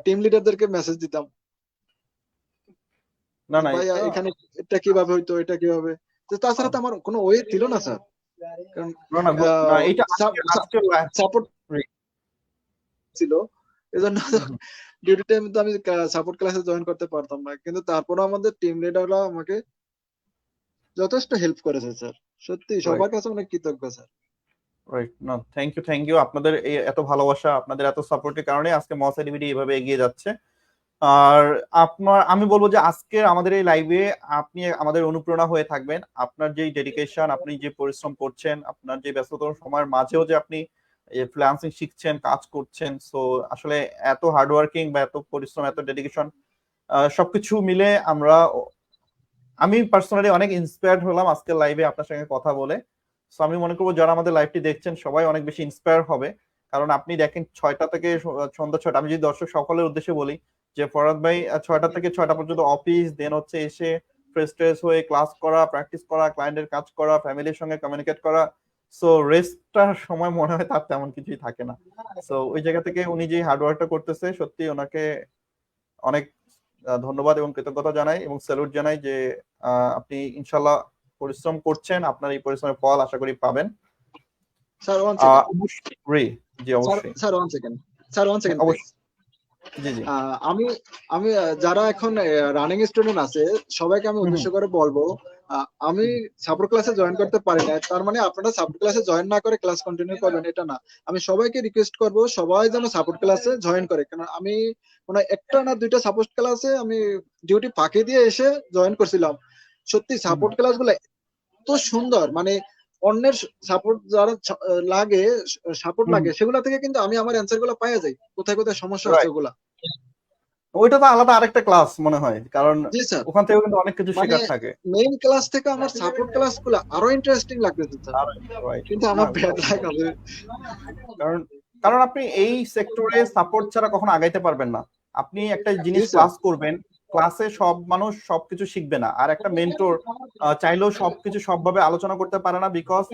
টিম লিডারদেরকে মেসেজ দিতাম না যে না ভাই এটা, এখানে এটা কিভাবে হইতো, এটা কিভাবে। তো তাছাড়া তো আমার কোনো ওয়ে ছিল না স্যার, কারণ না না না এটা আজকে আজকে সাপোর্ট ছিল, এজন্য ডিউটি টাইম তো আমি সাপোর্ট ক্লাসে জয়েন করতে পারতাম না, কিন্তু তারপরে আমাদের টিম লিডাররা আমাকে যথেষ্ট হেল্প করেছে স্যার, সত্যি রাইট সবার কাছে অনেক কৃতজ্ঞ স্যার। রাইট, না থ্যাংক ইউ আপনাদের এই এত ভালোবাসা, আপনাদের এত সাপোর্টের কারণে আজকে মহাসিডিবিডি এভাবে এগিয়ে যাচ্ছে। আর আপনার, আমি বলবো যে আজকে আমাদের এই লাইভে আপনি আমাদের অনুপ্রেরণা হয়ে থাকবেন। আপনার যে ডেডিকেশন, আপনি যে পরিশ্রম করছেন, আপনার যে ব্যস্ততম সময়ের মাঝেও যে আপনি ফ্রিল্যান্সিং শিখছেন, কাজ করছেন, সো আসলে এত হার্ডওয়ার্কিং বা এত পরিশ্রম, এত ডেডিকেশন, সবকিছু মিলে আমি পার্সোনালি অনেক ইন্সপায়ার্ড হলাম আজকের লাইভে আপনার সঙ্গে কথা বলে। সো আমি মনে করবো যারা আমাদের লাইভটি দেখছেন সবাই অনেক বেশি ইন্সপায়ার হবে, কারণ আপনি দেখেন 6টা থেকে সন্ধ্যা 6টা, আমি যদি দর্শক সকলের উদ্দেশ্যে বলি যে ফরহাদ ভাই 6টা থেকে 6টা পর্যন্ত অফিস, দেন হচ্ছে এসে ফ্রেশ ট্রেশ হয়ে ক্লাস করা, প্র্যাকটিস করা, ক্লায়েন্টের কাজ করা, ফ্যামিলির সঙ্গে কমিউনিকেট করা, সো রেস্টটার সময় মনে হয় তার তেমন কিছুই থাকে না। সো ওই জায়গা থেকে উনি যে হার্ডওয়ার্কটা করতেছে, সত্যি ওনাকে অনেক ধন্যবাদ এবং কৃতজ্ঞতা জানাই এবং স্যালুট জানাই যে আপনি ইনশাল্লাহ পরিশ্রম করছেন, আপনার এই পরিশ্রমের ফল আশা করি পাবেন। স্যার ওয়ান সেকেন্ড, অবশ্যই, জি অবশ্যই, sir one second, sir one হ্যাঁ, সেকেন্ড প্লিজ। অবশ্যই, জি জি, আমি আমি যারা এখন রানিং স্টুডেন্ট আছে সবাইকে আমি হুম উদ্দেশ্য করে বলবো, আমি হুম সাপোর্ট ক্লাসে জয়েন করতে পারি না, তার মানে আপনারা সাপোর্ট ক্লাসে জয়েন না করে ক্লাস কন্টিনিউ করবেন এটা না। আমি সবাইকে রিকোয়েস্ট করব সবাই যেন সাপোর্ট ক্লাসে জয়েন করে, কারণ আমি মানে একটা না দুইটা সাপোর্ট ক্লাসে আমি ডিউটি ফাঁকি দিয়ে এসে জয়েন করছিলাম। সত্যি হুম সাপোর্ট ক্লাস গুলো এত সুন্দর, মানে অন্যের সাপোর্ট যারা লাগে, সাপোর্ট লাগে, সেগুলা থেকে কিন্তু আমি আমার অ্যান্সার গুলা পাইয়া যাই, কোথায় কোথায় সমস্যা আছে রাইট, ওগুলা। ওইটা তো আলাদা আরেকটা ক্লাস মনে হয়, কারণ জি স্যার, ওখান থেকে কিন্তু অনেক কিছু মানে শেখার থাকে। মেইন ক্লাস থেকে আমার সাপোর্ট ক্লাস গুলা আরো ইন্টারেস্টিং লাগতেছে স্যার, রাইট, কিন্তু আমার ব্যাড লাগ আছে। কারণ কারণ আপনি এই সেক্টরে সাপোর্ট ছাড়া কখনো আগাইতে পারবেন না। আপনি একটা জিনিস জি স্যার, ক্লাস করবেন, ক্লাসে সব মানুষ সবকিছু শিখবে না, আর একটা মেন্টর চাইলেও সবকিছু সবভাবে আলোচনা করতে পারে না, বিকজ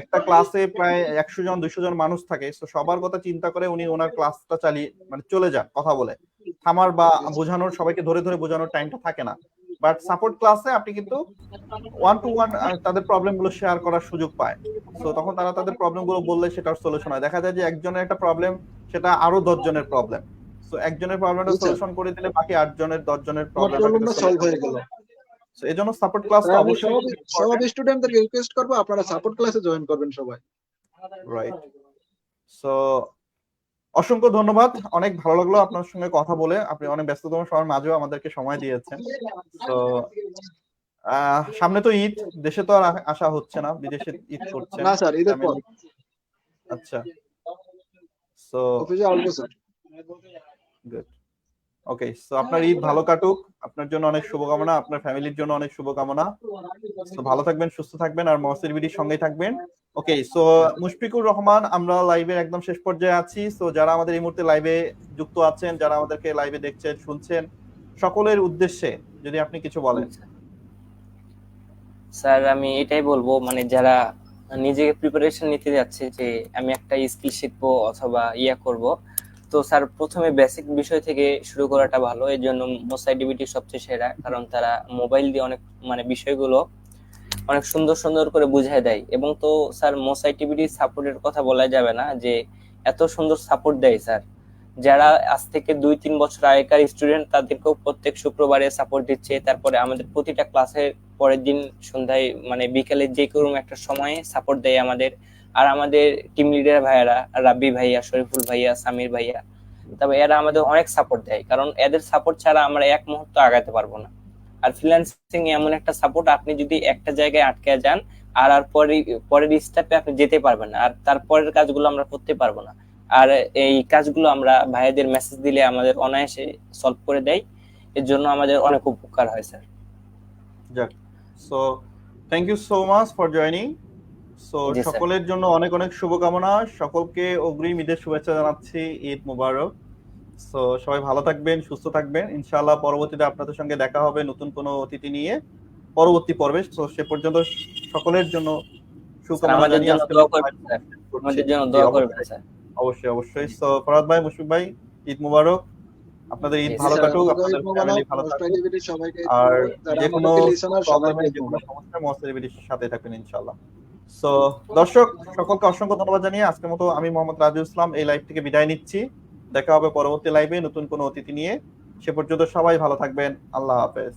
একটা ক্লাসে প্রায় 100 জন 200 জন মানুষ থাকে, তো সবার কথা চিন্তা করে উনি ওনার ক্লাসটা চালিয়ে মানে চলে যান কথা বলে, থামার বা বোঝানোর, সবাইকে ধরে ধরে বোঝানোর টাইমটা থাকে না। বাট সাপোর্ট ক্লাসে আপনি কিন্তু ওয়ান টু ওয়ান তাদের প্রবলেম গুলো শেয়ার করার সুযোগ পায়। তো তখন তারা তাদের প্রবলেম গুলো বললে সেটার সলিউশন হয়। দেখা যায় যে একজনের একটা প্রবলেম, সেটা আরো 10 জনের প্রবলেম। তো একজনের প্রবলেমটা জি স্যার, সলিউশন করে দিলে বাকি 8 জনের 10 জনের আমার প্রবলেমটা কিন্তু প্রবলেমটা সলভ হয়ে গেল। তো এই জন্য সাপোর্ট ক্লাসটা আমি অবশ্যই সব সব ইম্পর্টেন্ট। স্টুডেন্টদেরকে রিকোয়েস্ট করবো আপনারা সাপোর্ট ক্লাসে জয়েন করবেন সবাই। রাইট। সো অসংখ্য ধন্যবাদ, অনেক ভালো লাগলো আপনার সঙ্গে কথা বলে। আপনি অনেক ব্যস্ততম সময়ের মাঝেও আমাদেরকে সময় দিয়েছেন। তো সামনে তো ঈদ, দেশে তো আর আসা হচ্ছে না, বিদেশে ঈদ করছেন না স্যার, ঈদের পর। ফ্যামিলি। আচ্ছা, সো অফিসে আসবো স্যার। গুড। ওকে, সো আপনার ঈদ ভালো কাটুক, আপনার জন্য অনেক শুভকামনা, আপনার ফ্যামিলির জন্য অনেক শুভকামনা। সো ভালো থাকবেন, সুস্থ থাকবেন, আর মহসিন বিডির সঙ্গেই থাকবেন। ওকে, সো মুশফিকুর রহমান, আমরা লাইভের একদম শেষ পর্যায়ে আছি। সো যারা আমাদের এই মুহূর্তে লাইভে যুক্ত আছেন, যারা আমাদেরকে লাইভে দেখছেন শুনছেন, সকলের উদ্দেশ্যে যদি আপনি কিছু বলেন। স্যার আমি এটাই বলবো, মানে যারা নিজেকে প্রিপারেশন নিতে যাচ্ছে যে আমি একটা স্কিল শিখবো অথবা করব, তো স্যার প্রথমে বেসিক বিষয় থেকে শুরু করাটা ভালো। এর জন্য মোসাইডিবিটি সবচেয়ে সেরা, কারণ তারা মোবাইল দিয়ে অনেক মানে বিষয়গুলো অনেক সুন্দর সুন্দর করে বুঝায় দেয়। এবং তো স্যার মোসাইটিভিটি সাপোর্টের কথা বলা যাবে না, যে এত সুন্দর সাপোর্ট দেয় স্যার। যারা আজ থেকে 2-3 বছর আগেকার স্টুডেন্ট, তাদেরকেও প্রত্যেক শুক্রবারে সাপোর্ট দিচ্ছে। তারপরে আমাদের প্রতিটা ক্লাসের পরের দিন সন্ধ্যায় মানে বিকেলে যে কোনো একটা সময়ে সাপোর্ট দেয় আমাদের। আর আমাদের টিম লিডার ভাইয়ারা, রাব্বি ভাইয়া, শরীফুল ভাইয়া, সামির ভাইয়া, তবে এরা আমাদের অনেক সাপোর্ট দেয়, কারণ এদের সাপোর্ট ছাড়া আমরা এক মুহূর্ত আগাতে পারবো না। আর ফ্রিল্যান্সিং এমন একটা সাপোর্ট, আপনি যদি একটা জায়গায় আটকে যান আর পরের স্টেপে আপনি যেতে পারবেন না, আর তারপরের কাজগুলো আমরা করতে পারবো না। আর এই কাজগুলো আমরা ভাইয়াদের মেসেজ দিলে আমাদের অনায়াসে সলভ করে দেয়। এর জন্য আমাদের অনেক উপকার হয় স্যার। যাক, so thank you so much for joining. So জি স্যার। সকলের জন্য অনেক অনেক শুভকামনা, সকলকে অগ্রিম ঈদের শুভেচ্ছা জানাচ্ছি, ঈদ মুবারক। সো সবাই ভালো থাকবেন, সুস্থ থাকবেন, ইনশাআল্লাহ পরবর্তীতে আপনাদের সঙ্গে দেখা হবে নতুন কোনো অতিথি নিয়ে পরবর্তী পর্বে। তো সে পর্যন্ত সকলের জন্য শুভকামনা আমাদের জানিয়ে জন্য আজকে দোয়া করবেন স্যার, আমাদের জন্য দোয়া করবেন স্যার। অবশ্যই অবশ্যই। সো ফরহাদ ভাই, মুশফিক ভাই, ঈদ মুবারক, আপনাদের ঈদ জি ভালো স্যার। কাটুক, আপনাদের ফ্যামিলি ভালো থাকুক, সবাইকে, আর যারা যে কোনো আমাদেরকে লিসেনার প্রবলেমে, সবাইকে যে কোনো সমস্যায় মহসিনের সাথে থাকবেন ইনশাআল্লাহ। সো দর্শক সকলকে অসংখ্য ধন্যবাদ জানিয়ে আজকের মতো আমি মোহাম্মদ রাজু ইসলাম এই লাইভ থেকে বিদায় নিচ্ছি। দেখা হবে পরবর্তী লাইভে নতুন কোনো অতিথি নিয়ে। সে পর্যন্ত সবাই ভালো থাকবেন, আল্লাহ হাফেজ।